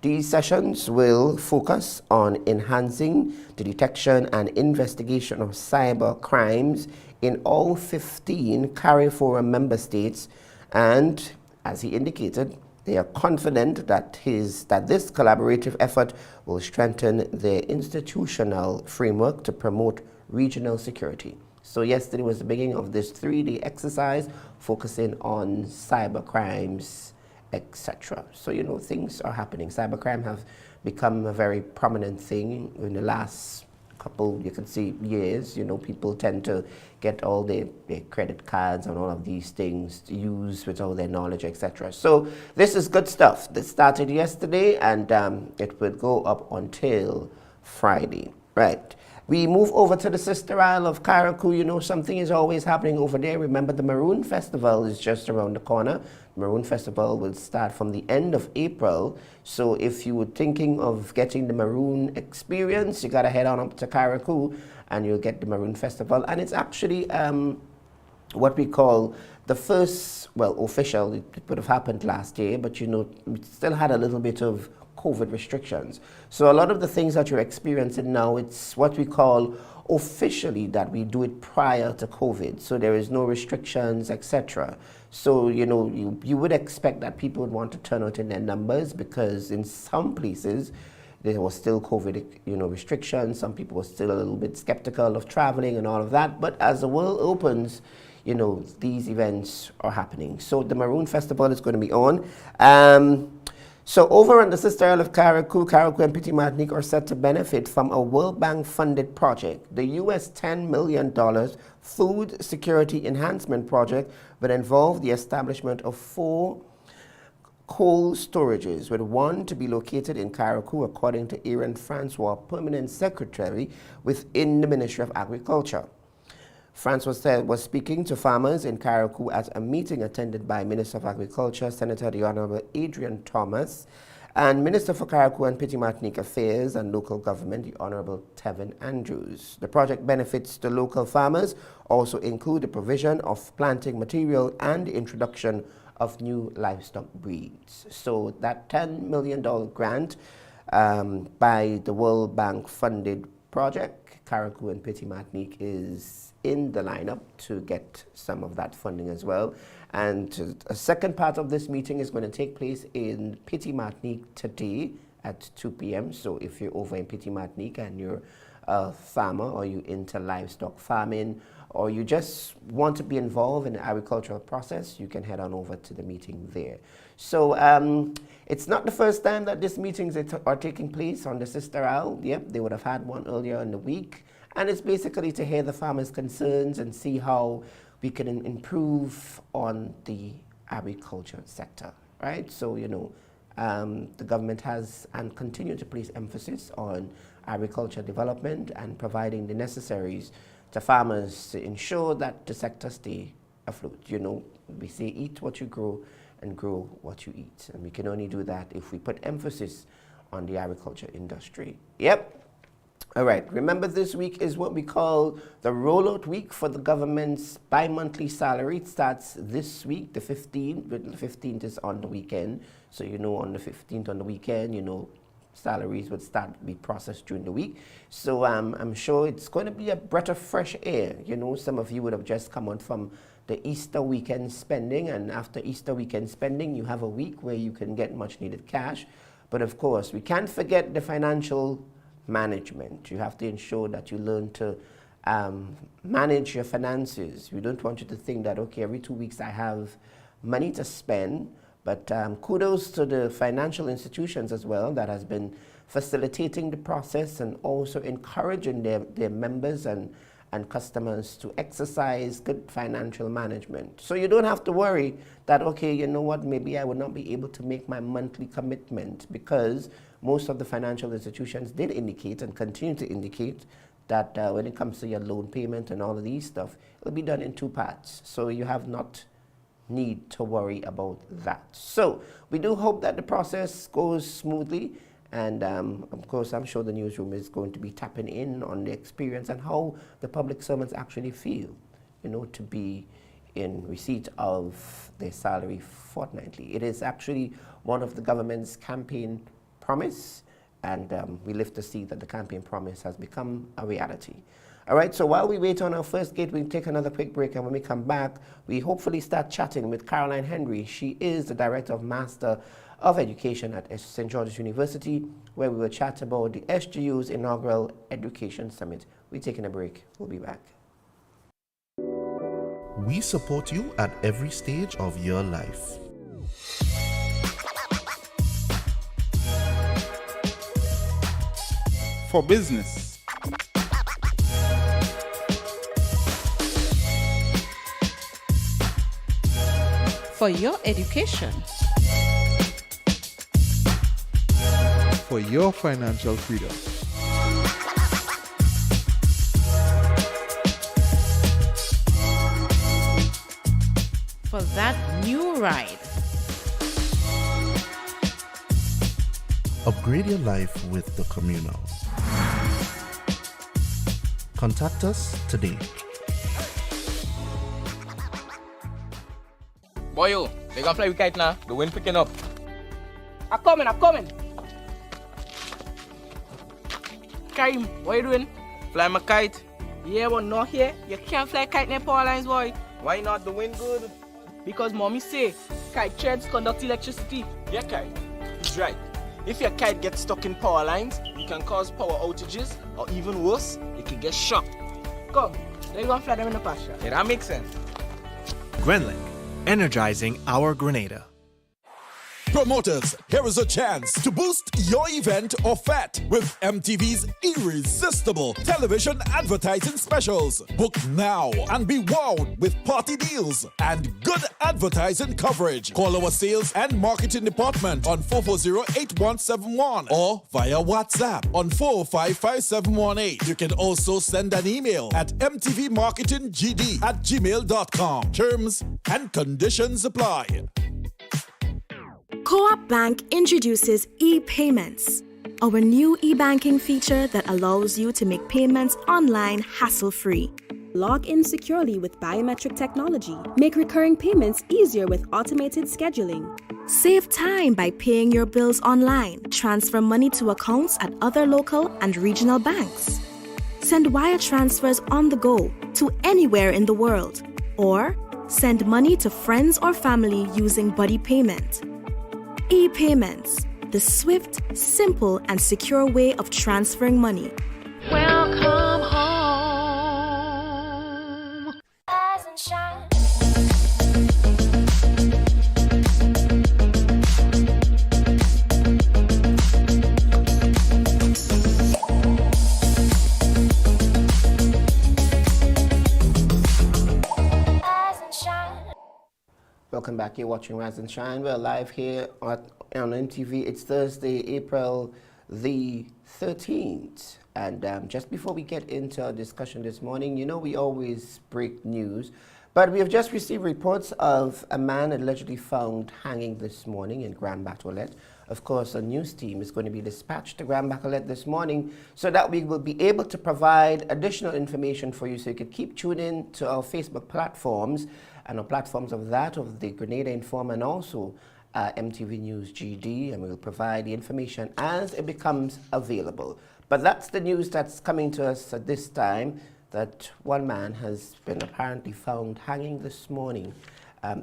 These sessions will focus on enhancing the detection and investigation of cyber crimes in all 15 CARI Forum member states, and as he indicated, they are confident that this collaborative effort will strengthen their institutional framework to promote regional security. So yesterday was the beginning of this 3-day exercise focusing on cyber crimes, etc. So, you know, things are happening. Cybercrime have become a very prominent thing in the last couple, you can see, years. You know, people tend to get all their credit cards and all of these things used with all their knowledge, etc. So this is good stuff. This started yesterday, and it will go up until Friday. Right. We move over to the sister isle of Carriacou. You know, something is always happening over there. Remember, the Maroon Festival is just around the corner. Maroon Festival will start from the end of April. So if you were thinking of getting the Maroon experience, you got to head on up to Carriacou and you'll get the Maroon Festival. And it's actually what we call the first, well, official. It would have happened last year, but, you know, we still had a little bit of COVID restrictions. So a lot of the things that you're experiencing now, it's what we call officially that we do it prior to COVID. So there is no restrictions, etc. So, you know, you would expect that people would want to turn out in their numbers, because in some places there was still COVID, you know, restrictions. Some people were still a little bit skeptical of traveling and all of that. But as the world opens, you know, these events are happening. So the Maroon Festival is going to be on. So over on the sister isle of Carriacou and Petite Martinique are set to benefit from a World Bank funded project. The US $10 million food security enhancement project will involve the establishment of 4 cold storages, with one to be located in Carriacou, according to Aaron Francois, Permanent Secretary within the Ministry of Agriculture. Francois was speaking to farmers in Carriacou at a meeting attended by Minister of Agriculture, Senator the Honorable Adrian Thomas, and Minister for Carriacou and Petite Martinique Affairs and Local Government, the Honorable Tevin Andrews. The project benefits to local farmers also include the provision of planting material and the introduction of new livestock breeds. So that $10 million grant by the World Bank funded project, Carriacou and Petite Martinique is in the lineup to get some of that funding as well. And a second part of this meeting is going to take place in Petite Martinique today at 2 p.m. So if you're over in Petite Martinique and you're a farmer, or you into livestock farming, or you just want to be involved in the agricultural process, you can head on over to the meeting there. So it's not the first time that these meetings are taking place on the sister isle. Yep, they would have had one earlier in the week. And it's basically to hear the farmers' concerns and see how we can improve on the agriculture sector, right? So, you know, the government has and continue to place emphasis on agriculture development and providing the necessaries to farmers to ensure that the sector stay afloat. You know, we say eat what you grow and grow what you eat. And we can only do that if we put emphasis on the agriculture industry. Yep. All right, remember this week is what we call the rollout week for the government's bi-monthly salary. It starts this week, the 15th, but the 15th is on the weekend. So you know on the 15th on the weekend, you know, salaries would start to be processed during the week. So I'm sure it's going to be a breath of fresh air. You know, some of you would have just come on from the Easter weekend spending, and after Easter weekend spending, you have a week where you can get much needed cash. But of course, we can't forget the financial management. You have to ensure that you learn to manage your finances. We don't want you to think that, okay, every 2 weeks I have money to spend, but kudos to the financial institutions as well that has been facilitating the process and also encouraging their members and customers to exercise good financial management. So you don't have to worry that, okay, you know what, maybe I would not be able to make my monthly commitment, because most of the financial institutions did indicate and continue to indicate that when it comes to your loan payment and all of these stuff, it'll be done in 2 parts. So you have not need to worry about that. So we do hope that the process goes smoothly. And of course, I'm sure the newsroom is going to be tapping in on the experience and how the public servants actually feel, you know, to be in receipt of their salary fortnightly. It is actually one of the government's campaign promise, and we live to see that the campaign promise has become a reality. All right, so while we wait on our first gate, we'll take another quick break, and when we come back, we hopefully start chatting with Caroline Henry. She is the Director of Master of Education at St. George's University, where we will chat about the SGU's inaugural Education Summit. We're taking a break. We'll be back. We support you at every stage of your life. For business. For your education. For your financial freedom. For that new ride. Upgrade your life with the Communal. Contact us today. Boy, yo, they gonna fly with kite now. The wind picking up. I'm coming. Karim, what you doing? Fly my kite. Yeah, but not here. You can't fly kite near power lines, boy. Why not? The wind good. Because mommy say kite threads conduct electricity. Yeah, kite. He's right. If your kite gets stuck in power lines, it can cause power outages, or even worse, it can get shocked. Come, then you gonna fly them in the pasture. Yeah, that makes sense. Grenlink, energizing our Grenada. Promoters, here is a chance to boost your event or fete with MTV's irresistible television advertising specials. Book now and be wowed with party deals and good advertising coverage. Call our sales and marketing department on 440-8171 or via WhatsApp on 455-5718. You can also send an email at mtvmarketinggd@gmail.com. Terms and conditions apply. Co-op Bank introduces e-payments, our new e-banking feature that allows you to make payments online hassle-free. Log in securely with biometric technology. Make recurring payments easier with automated scheduling. Save time by paying your bills online. Transfer money to accounts at other local and regional banks. Send wire transfers on the go to anywhere in the world. Or send money to friends or family using Buddy Payment. E-payments, the swift, simple, and secure way of transferring money. Welcome home. Rise and shine. Welcome back. You're watching Rise and Shine. We're live here on MTV. It's Thursday, April the 13th. And just before we get into our discussion this morning, you know we always break news. But we have just received reports of a man allegedly found hanging this morning in Grand Bacolet. Of course, a news team is going to be dispatched to Grand Bacolet this morning so that we will be able to provide additional information for you so you can keep tuning in to our Facebook platforms and our platforms of the Grenada Informer and also MTV News GD, and we will provide the information as it becomes available. But that's the news that's coming to us at this time, that one man has been apparently found hanging this morning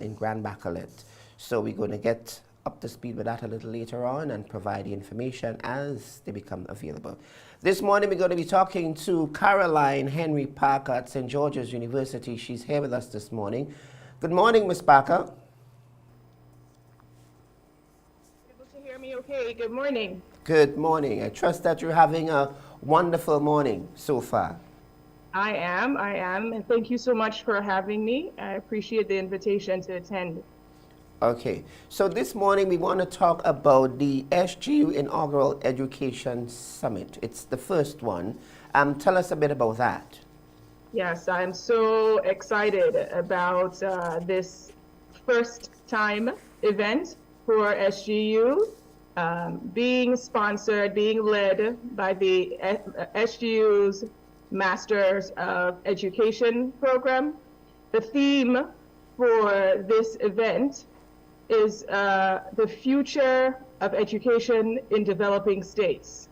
in Grand Bacolet. So we're going to get up to speed with that a little later on and provide the information as they become available. This morning we're going to be talking to Caroline Henry Parker at St. George's University. She's here with us this morning. Good morning, Ms. Parker. Able to hear me okay? Good morning. Good morning. I trust that you're having a wonderful morning so far. I am, and thank you so much for having me. I appreciate the invitation to attend. Okay, so this morning we want to talk about the SGU Inaugural Education Summit. It's the first one. Tell us a bit about that. Yes, I'm so excited about this first time event for SGU, being sponsored, being led by the SGU's Masters of Education program. The theme for this event is the future of education in developing states.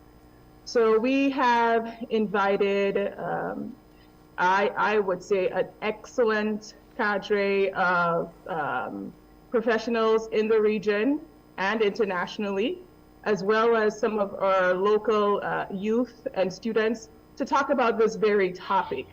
So we have invited, I would say, an excellent cadre of professionals in the region and internationally, as well as some of our local youth and students to talk about this very topic.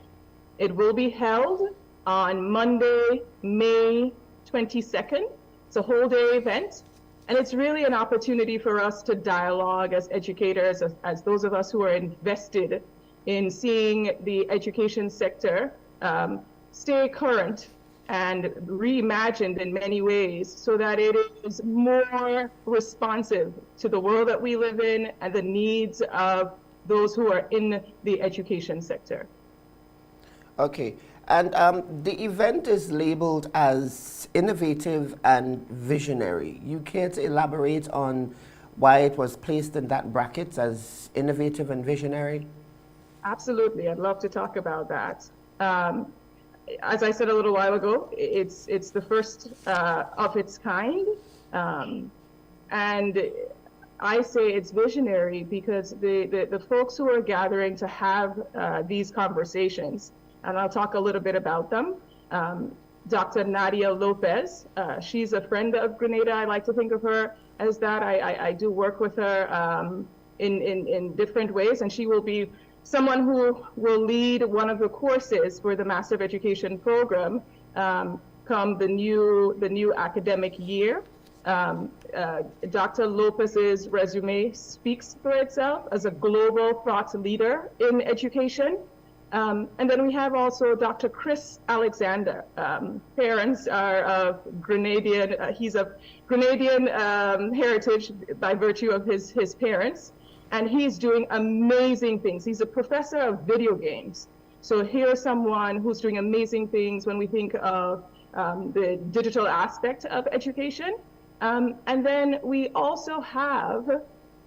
It will be held on Monday, May 22nd. It's a whole day event, and it's really an opportunity for us to dialogue as educators, as those of us who are invested in seeing the education sector stay current and reimagined in many ways so that it is more responsive to the world that we live in and the needs of those who are in the education sector. Okay, and the event is labeled as innovative and visionary. You care to elaborate on why it was placed in that bracket as innovative and visionary? Absolutely, I'd love to talk about that. As I said a little while ago, it's the first of its kind, and I say it's visionary because the folks who are gathering to have these conversations, and I'll talk a little bit about them. Dr. Nadia Lopez, she's a friend of Grenada. I like to think of her as that. I do work with her in different ways, and she will be someone who will lead one of the courses for the Master of Education program come the new academic year. Dr. Lopez's resume speaks for itself as a global thought leader in education. And then we have also Dr. Chris Alexander. Parents are of Grenadian, he's of Grenadian heritage by virtue of his parents. And he's doing amazing things. He's a professor of video games. So here's someone who's doing amazing things when we think of the digital aspect of education. And then we also have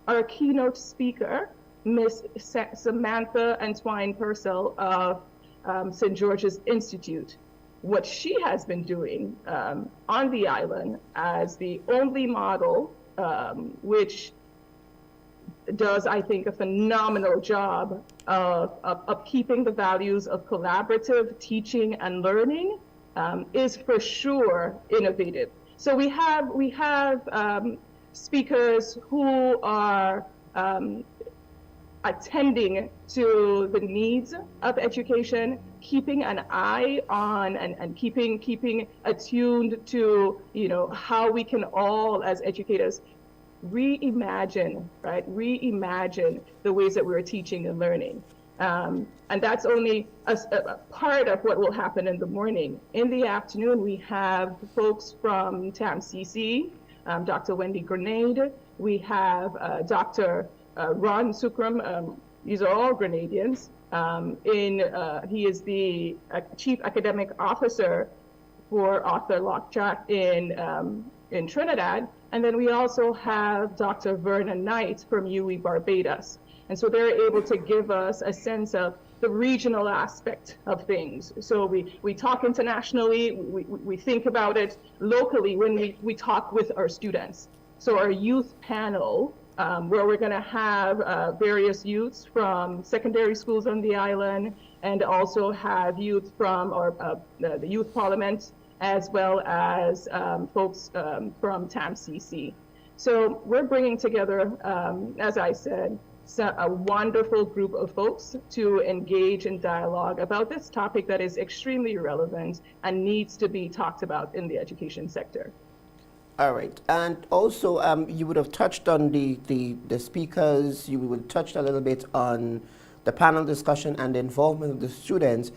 our keynote speaker, Miss Samantha Antoine Purcell of St. George's Institute. What she has been doing on the island as the only model, which does, I think, a phenomenal job of keeping the values of collaborative teaching and learning, is for sure innovative. So we have speakers who are attending to the needs of education, keeping an eye on and keeping attuned to, you know, how we can all as educators reimagine the ways that we're teaching and learning. And that's only a part of what will happen in the morning. In the afternoon, we have folks from TAMCC, Dr. Wendy Grenade. We have Dr. Ron Sukram. These are all Grenadians. He is the Chief Academic Officer for Arthur Lockjack in Trinidad. And then we also have Dr. Vernon Knight from UWI Barbados. And so they're able to give us a sense of the regional aspect of things. So we talk internationally, we think about it locally when we talk with our students. So our youth panel, where we're gonna have various youths from secondary schools on the island, and also have youth from the youth parliament, as well as folks from TAMCC. So we're bringing together, as I said, a wonderful group of folks to engage in dialogue about this topic that is extremely relevant and needs to be talked about in the education sector. All right, and also you would have touched on the speakers, you would have touched a little bit on the panel discussion and the involvement of the students.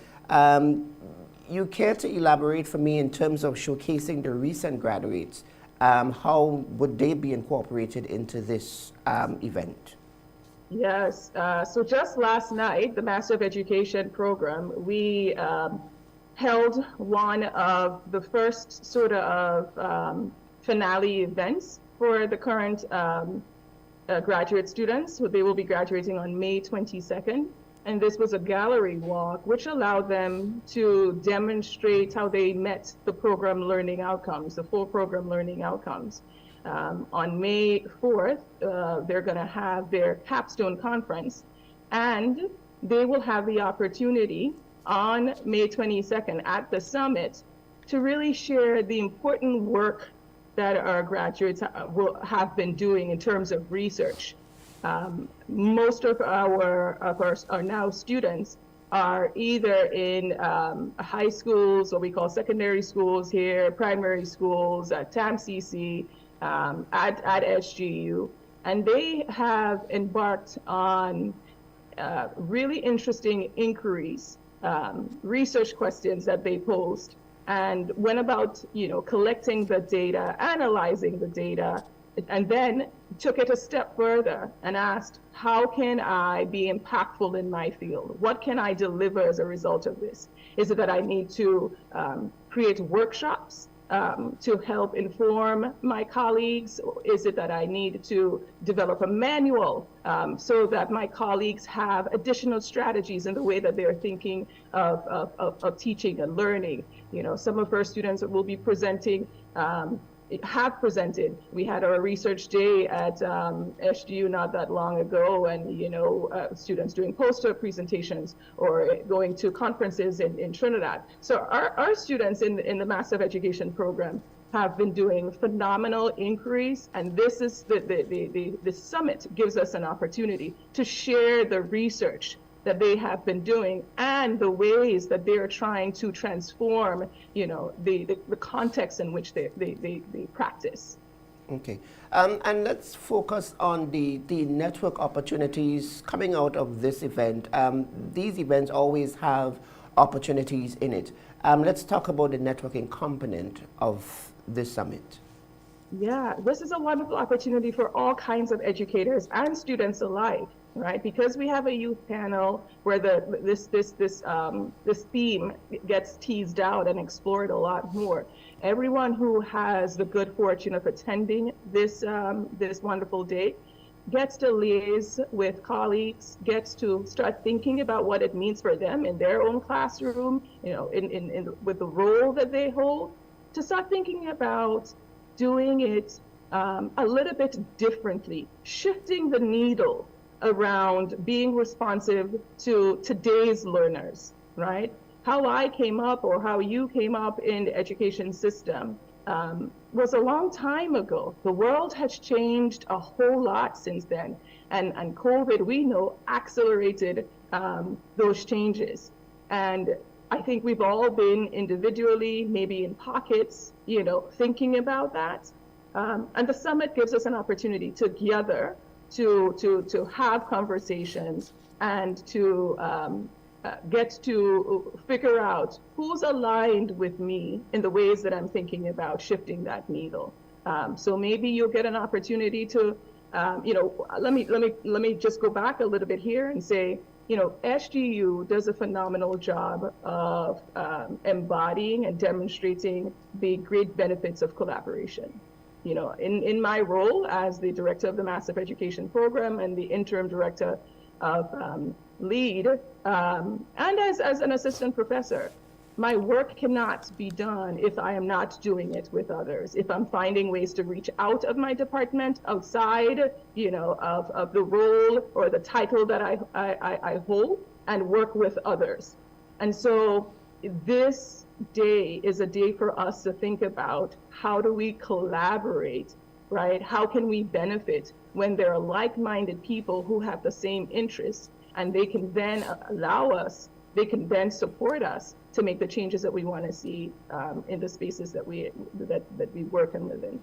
You care to elaborate for me in terms of showcasing the recent graduates? How would they be incorporated into this event? Yes, so just last night, the Master of Education program, we held one of the first sort of finale events for the current graduate students. They will be graduating on May 22nd. And this was a gallery walk, which allowed them to demonstrate how they met the program learning outcomes, the full program learning outcomes. On May 4th, they're going to have their capstone conference, and they will have the opportunity on May 22nd at the summit to really share the important work that our graduates have been doing in terms of research. Most of our now students are either in high schools, what we call secondary schools here, primary schools, at TAMCC, at SGU, and they have embarked on really interesting inquiries, research questions that they posed, and went about, collecting the data, analyzing the data, and then took it a step further and asked, how can I be impactful in my field? What can I deliver as a result of this? Is it that I need to create workshops to help inform my colleagues? Is it that I need to develop a manual so that my colleagues have additional strategies in the way that they're thinking of teaching and learning? Some of our students will be presenting, have presented. We had our research day at SGU not that long ago, and students doing poster presentations or going to conferences in Trinidad. So our students in the Master of Education program have been doing phenomenal inquiries, and this is the summit gives us an opportunity to share the research that they have been doing and the ways that they're trying to transform, the context in which they practice. Okay, and let's focus on the network opportunities coming out of this event. These events always have opportunities in it. Let's talk about the networking component of this summit. Yeah, this is a wonderful opportunity for all kinds of educators and students alike, right? Because we have a youth panel where this theme gets teased out and explored a lot more. Everyone who has the good fortune of attending this wonderful day gets to liaise with colleagues, gets to start thinking about what it means for them in their own classroom, with the role that they hold, to start thinking about doing it a little bit differently, shifting the needle around being responsive to today's learners, right? How I came up or how you came up in the education system was a long time ago. The world has changed a whole lot since then. And COVID, we know, accelerated those changes. And I think we've all been individually, maybe in pockets, thinking about that. And the summit gives us an opportunity together to have conversations and to get to figure out who's aligned with me in the ways that I'm thinking about shifting that needle. So maybe you'll get an opportunity to, let me just go back a little bit here and say, SGU does a phenomenal job of embodying and demonstrating the great benefits of collaboration. In my role as the director of the Massive Education Program and the interim director of LEAD, and as an assistant professor, my work cannot be done if I am not doing it with others. If I'm finding ways to reach out of my department, outside, of the role or the title that I hold, and work with others. And so this day is a day for us to think about how do we collaborate, right? How can we benefit when there are like-minded people who have the same interests, and they can then they can then support us to make the changes that we want to see in the spaces that we work and live in.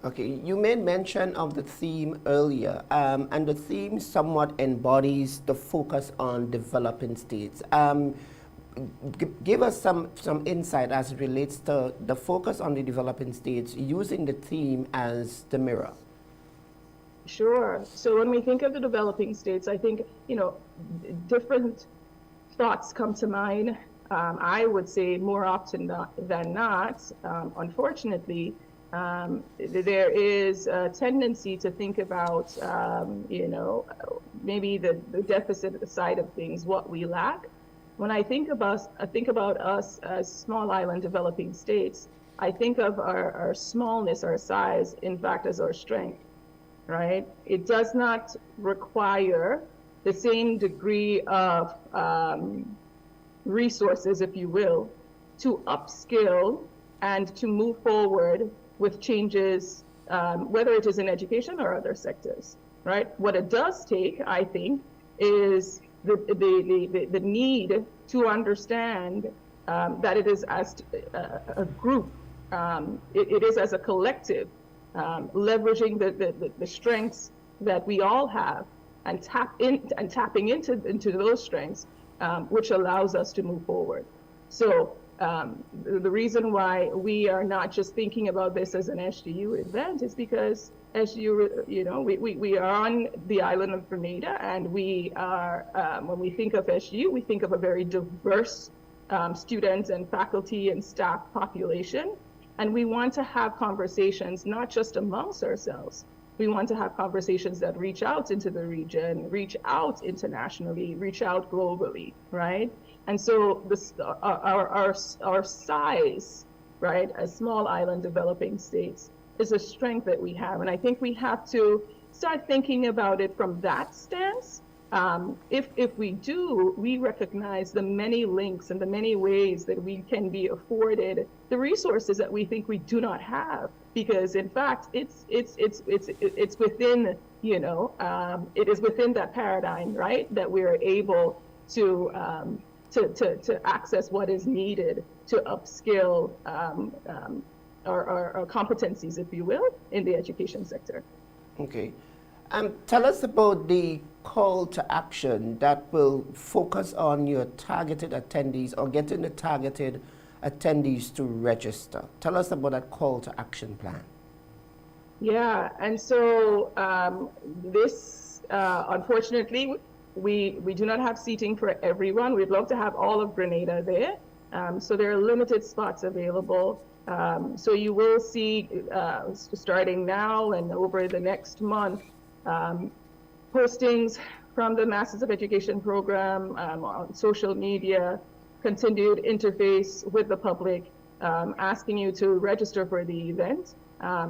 Okay, you made mention of the theme earlier, and the theme somewhat embodies the focus on developing states. Give us some insight as it relates to the focus on the developing states, using the theme as the mirror. Sure. So when we think of the developing states, I think, different thoughts come to mind. I would say more often than not, unfortunately, there is a tendency to think about, maybe the deficit side of things, what we lack. When I think about us as small island developing states, I think of our smallness, our size, in fact, as our strength, right? It does not require the same degree of resources, if you will, to upskill and to move forward with changes, whether it is in education or other sectors, right? What it does take, I think, is the need to understand that it is as a group, it is as a collective, leveraging the strengths that we all have and tapping into those strengths, which allows us to move forward. So the reason why we are not just thinking about this as an SGU event is because SGU, we are on the island of Grenada, and we are, when we think of SGU, we think of a very diverse student and faculty and staff population. And we want to have conversations, not just amongst ourselves. We want to have conversations that reach out into the region, reach out internationally, reach out globally, right? And so our size, right, as small island developing states, is a strength that we have. And I think we have to start thinking about it from that stance. If we do, we recognize the many links and the many ways that we can be afforded the resources that we think we do not have, because in fact it's within, it is within that paradigm, right, that we are able to access what is needed to upskill our competencies, if you will, in the education sector. Okay. Tell us about the call to action that will focus on your targeted attendees, or getting the targeted attendees to register. Tell us about that call to action plan. Yeah, and so this, unfortunately, we do not have seating for everyone. We'd love to have all of Grenada there. So there are limited spots available. So you will see, starting now and over the next month, postings from the Masters of Education program on social media, continued interface with the public, asking you to register for the event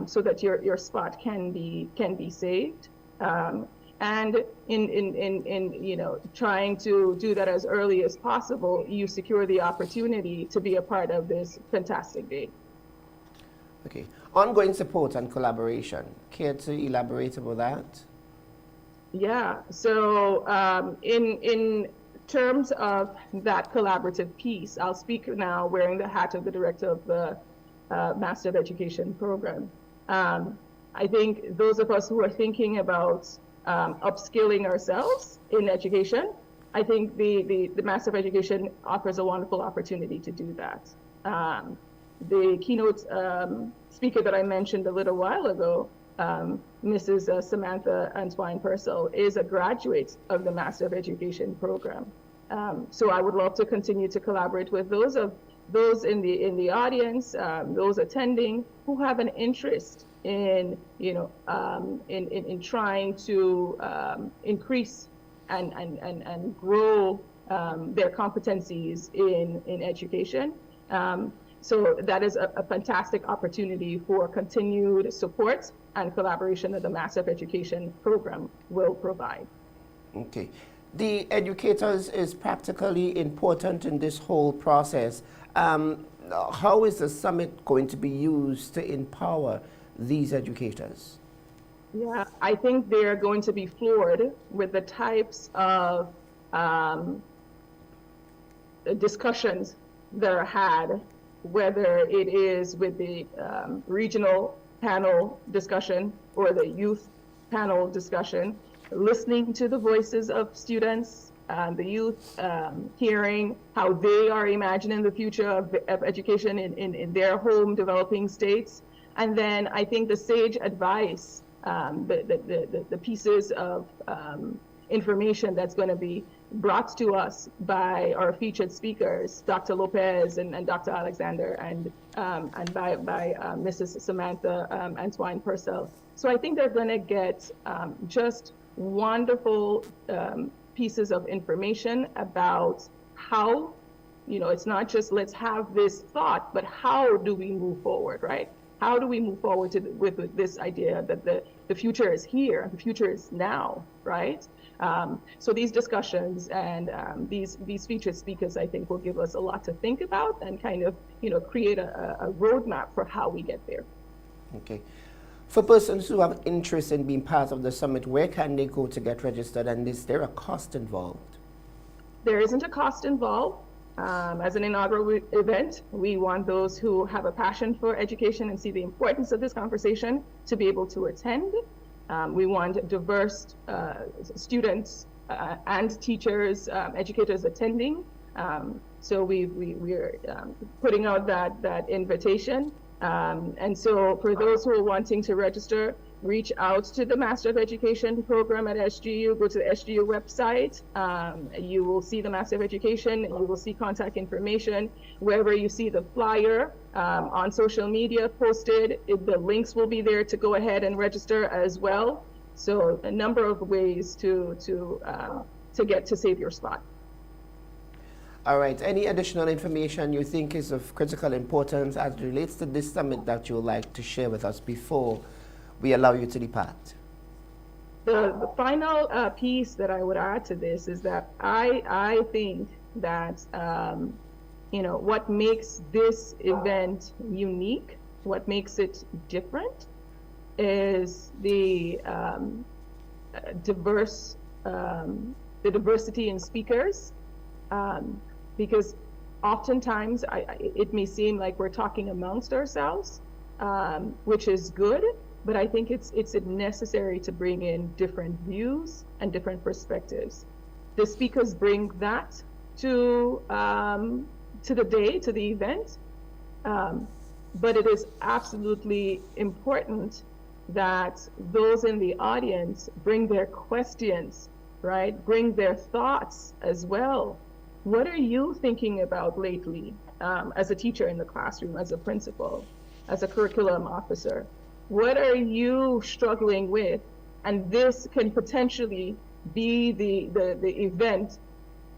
so that your spot can be saved. And in trying to do that as early as possible, you secure the opportunity to be a part of this fantastic day. Okay. Ongoing support and collaboration. Care to elaborate about that? Yeah. So in terms of that collaborative piece, I'll speak now wearing the hat of the director of the Master of Education program. I think those of us who are thinking about upskilling ourselves in education, I think the Master of Education offers a wonderful opportunity to do that. The keynote speaker that I mentioned a little while ago, Mrs. Samantha Antoine Purcell, is a graduate of the Master of Education program. So I would love to continue to collaborate with those in the audience, those attending who have an interest in in trying to increase and grow their competencies in education. So that is a fantastic opportunity for continued support and collaboration that the Master of Education program will provide. Okay. The educators is practically important in this whole process. How is the summit going to be used to empower these educators? Yeah, I think they're going to be floored with the types of discussions that are had, whether it is with the regional panel discussion or the youth panel discussion, listening to the voices of students, the youth, hearing how they are imagining the future of education in their home developing states. And then I think the sage advice, the pieces of information that's going to be brought to us by our featured speakers, Dr. Lopez and Dr. Alexander, and by Mrs. Samantha Antoine Purcell. So I think they're going to get just wonderful pieces of information about how, it's not just let's have this thought, but how do we move forward, right? How do we move forward with this idea that the future is here, the future is now, right? So these discussions and these featured speakers, I think, will give us a lot to think about and kind of, create a roadmap for how we get there. Okay. For persons who have interest in being part of the summit, where can they go to get registered, and is there a cost involved? There isn't a cost involved. As an inaugural event, we want those who have a passion for education and see the importance of this conversation to be able to attend. We want diverse students and teachers, educators attending. So we're putting out that invitation. And so for those who are wanting to register, reach out to the Master of Education program at SGU, go to the SGU website. You will see the Master of Education, and you will see contact information. Wherever you see the flyer on social media posted, the links will be there to go ahead and register as well. So a number of ways to get to save your spot. All right, any additional information you think is of critical importance as it relates to this summit that you would like to share with us before we allow you to depart? The final piece that I would add to this is that I think that what makes this event unique, what makes it different, is the diversity in speakers. Because oftentimes it may seem like we're talking amongst ourselves, which is good, but I think it's necessary to bring in different views and different perspectives. The speakers bring that to the day, to the event, but it is absolutely important that those in the audience bring their questions, right? Bring their thoughts as well. What are you thinking about lately as a teacher in the classroom, as a principal, as a curriculum officer? What are you struggling with? And this can potentially be the event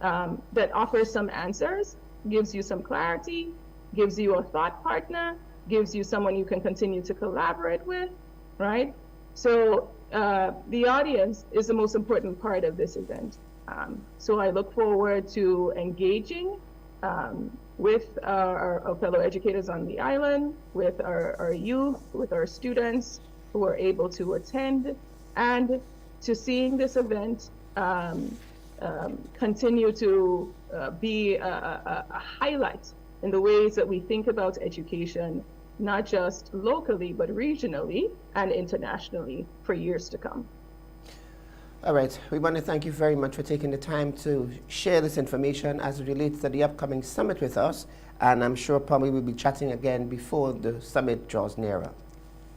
that offers some answers, gives you some clarity, gives you a thought partner, gives you someone you can continue to collaborate with, right? So the audience is the most important part of this event. So I look forward to engaging with our fellow educators on the island, with our youth, with our students who are able to attend, and to seeing this event continue to be a highlight in the ways that we think about education, not just locally, but regionally and internationally for years to come. All right, we want to thank you very much for taking the time to share this information as it relates to the upcoming summit with us, and I'm sure probably we'll be chatting again before the summit draws nearer.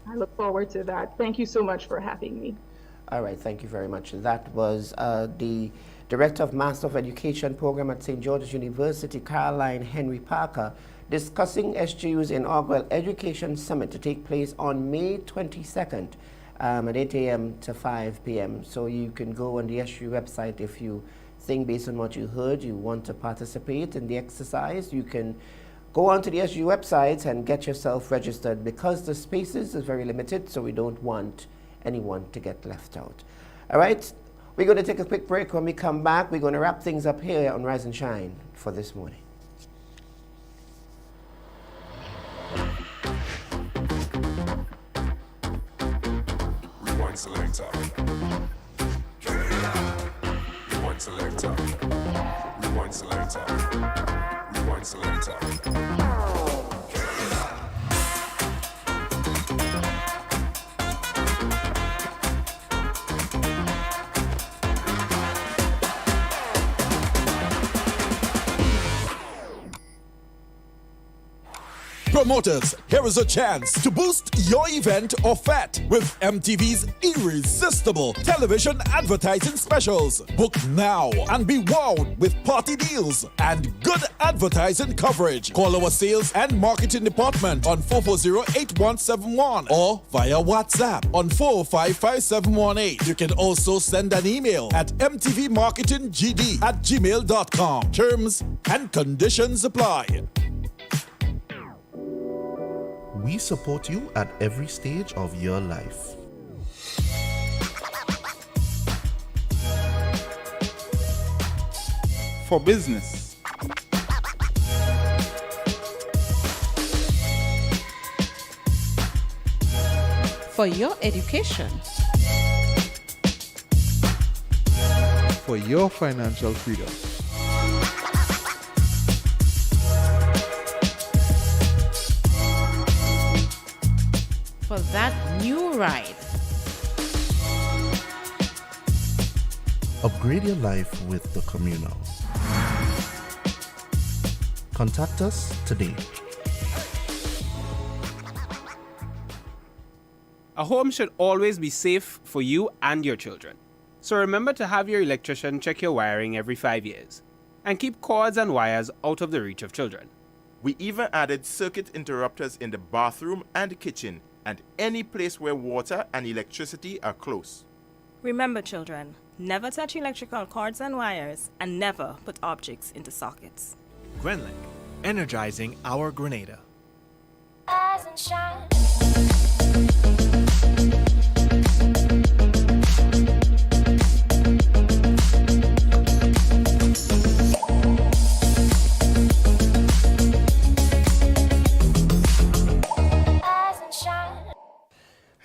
I look forward to that. Thank you so much for having me. All right, thank you very much. That was the Director of Master of Education Program at St. George's University, Caroline Henry Parker, discussing SGU's inaugural Education Summit to take place on May 22nd at 8 a.m. to 5 p.m. So you can go on the SGU website if you think based on what you heard you want to participate in the exercise. You can go onto the SGU website and get yourself registered because the spaces is very limited, so we don't want anyone to get left out. All right, we're going to take a quick break. When we come back, we're going to wrap things up here on Rise and Shine for this morning. Rewind selector. Rewind selector. Rewind selector. Rewind selector. Promoters, here is a chance to boost your event or fete with MTV's irresistible television advertising specials. Book now and be wowed with party deals and good advertising coverage. Call our sales and marketing department on 440-8171 or via WhatsApp on 455-5718. You can also send an email at mtvmarketinggd@gmail.com. Terms and conditions apply. We support you at every stage of your life. For business. For your education. For your financial freedom. For that new ride. Upgrade your life with the Communal. Contact us today. A home should always be safe for you and your children. So remember to have your electrician check your wiring every 5 years. And keep cords and wires out of the reach of children. We even added circuit interrupters in the bathroom and kitchen and any place where water and electricity are close. Remember, children, never touch electrical cords and wires and never put objects into sockets. Grenlink, energizing our Grenada. Rise and shine.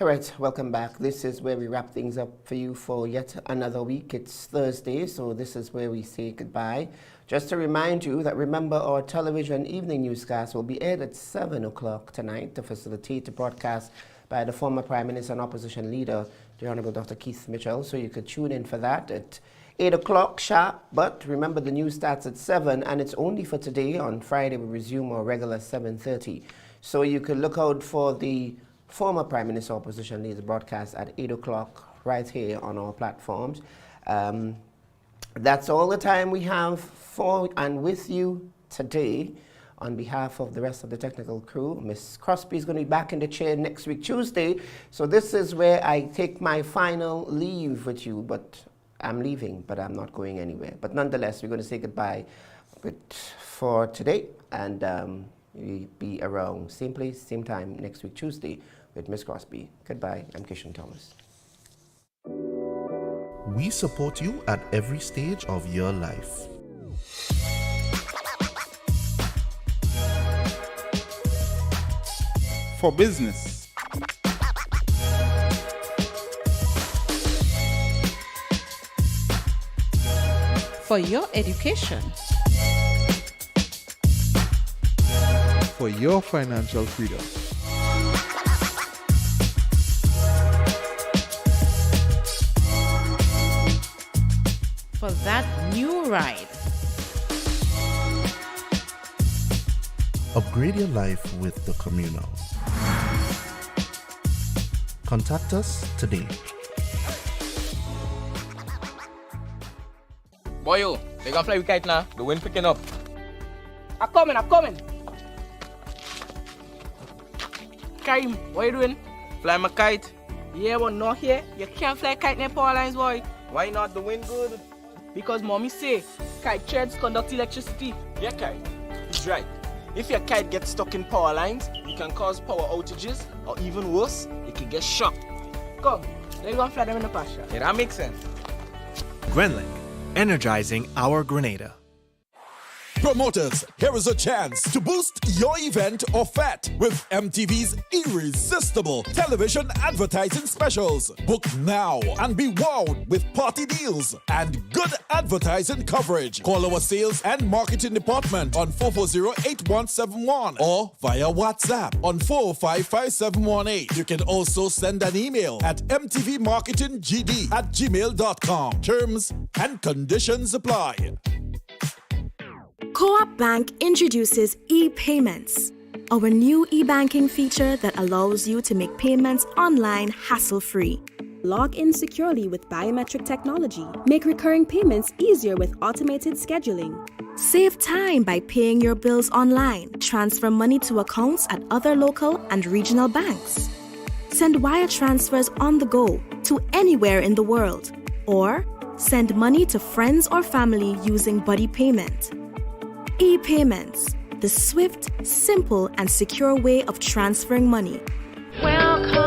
All right, welcome back. This is where we wrap things up for you for yet another week. It's Thursday, so this is where we say goodbye. Just to remind you that remember our television evening newscast will be aired at 7 o'clock tonight to facilitate the broadcast by the former Prime Minister and Opposition Leader, the Honorable Dr. Keith Mitchell. So you could tune in for that at 8 o'clock sharp. But remember the news starts at 7 and it's only for today. On Friday we resume our regular 7:30. So you could look out for the former Prime Minister Opposition Leader broadcast at 8 o'clock right here on our platforms. That's all the time we have for and with you today. On behalf of the rest of the technical crew, Miss Crosby is going to be back in the chair next week, Tuesday. So this is where I take my final leave with you, but I'm leaving, but I'm not going anywhere. But nonetheless, we're going to say goodbye for today, and we'll be around same place, same time next week, Tuesday, with Miss Crosby. Goodbye. I'm Kishan Thomas. We support you at every stage of your life. For business. For your education. For your financial freedom. for that new ride. Upgrade your life with the Communal. Contact us today. Boy, yo, they gonna fly with kite now. The wind picking up. I'm coming. Karim, what you doing? Fly my kite. Yeah, but not here. You can't fly kite near power lines, boy. Why not? The wind good. Because mommy say kite threads conduct electricity. Yeah, kite. He's right. If your kite gets stuck in power lines, it can cause power outages, or even worse, it can get shocked. Come, let's go and fly them in the pasture. Yeah, that makes sense. Grenlink, energizing our Grenada. Promoters, here is a chance to boost your event or fete with MTV's irresistible television advertising specials. Book now and be wowed with party deals and good advertising coverage. Call our sales and marketing department on 440-8171 or via WhatsApp on 455-5718. You can also send an email at mtvmarketinggd@gmail.com. Terms and conditions apply. Co-op Bank introduces e-payments, our new e-banking feature that allows you to make payments online hassle-free. Log in securely with biometric technology. Make recurring payments easier with automated scheduling. Save time by paying your bills online. Transfer money to accounts at other local and regional banks. Send wire transfers on the go to anywhere in the world. Or send money to friends or family using Buddy Payment. E-payments, the swift, simple, and secure way of transferring money. Welcome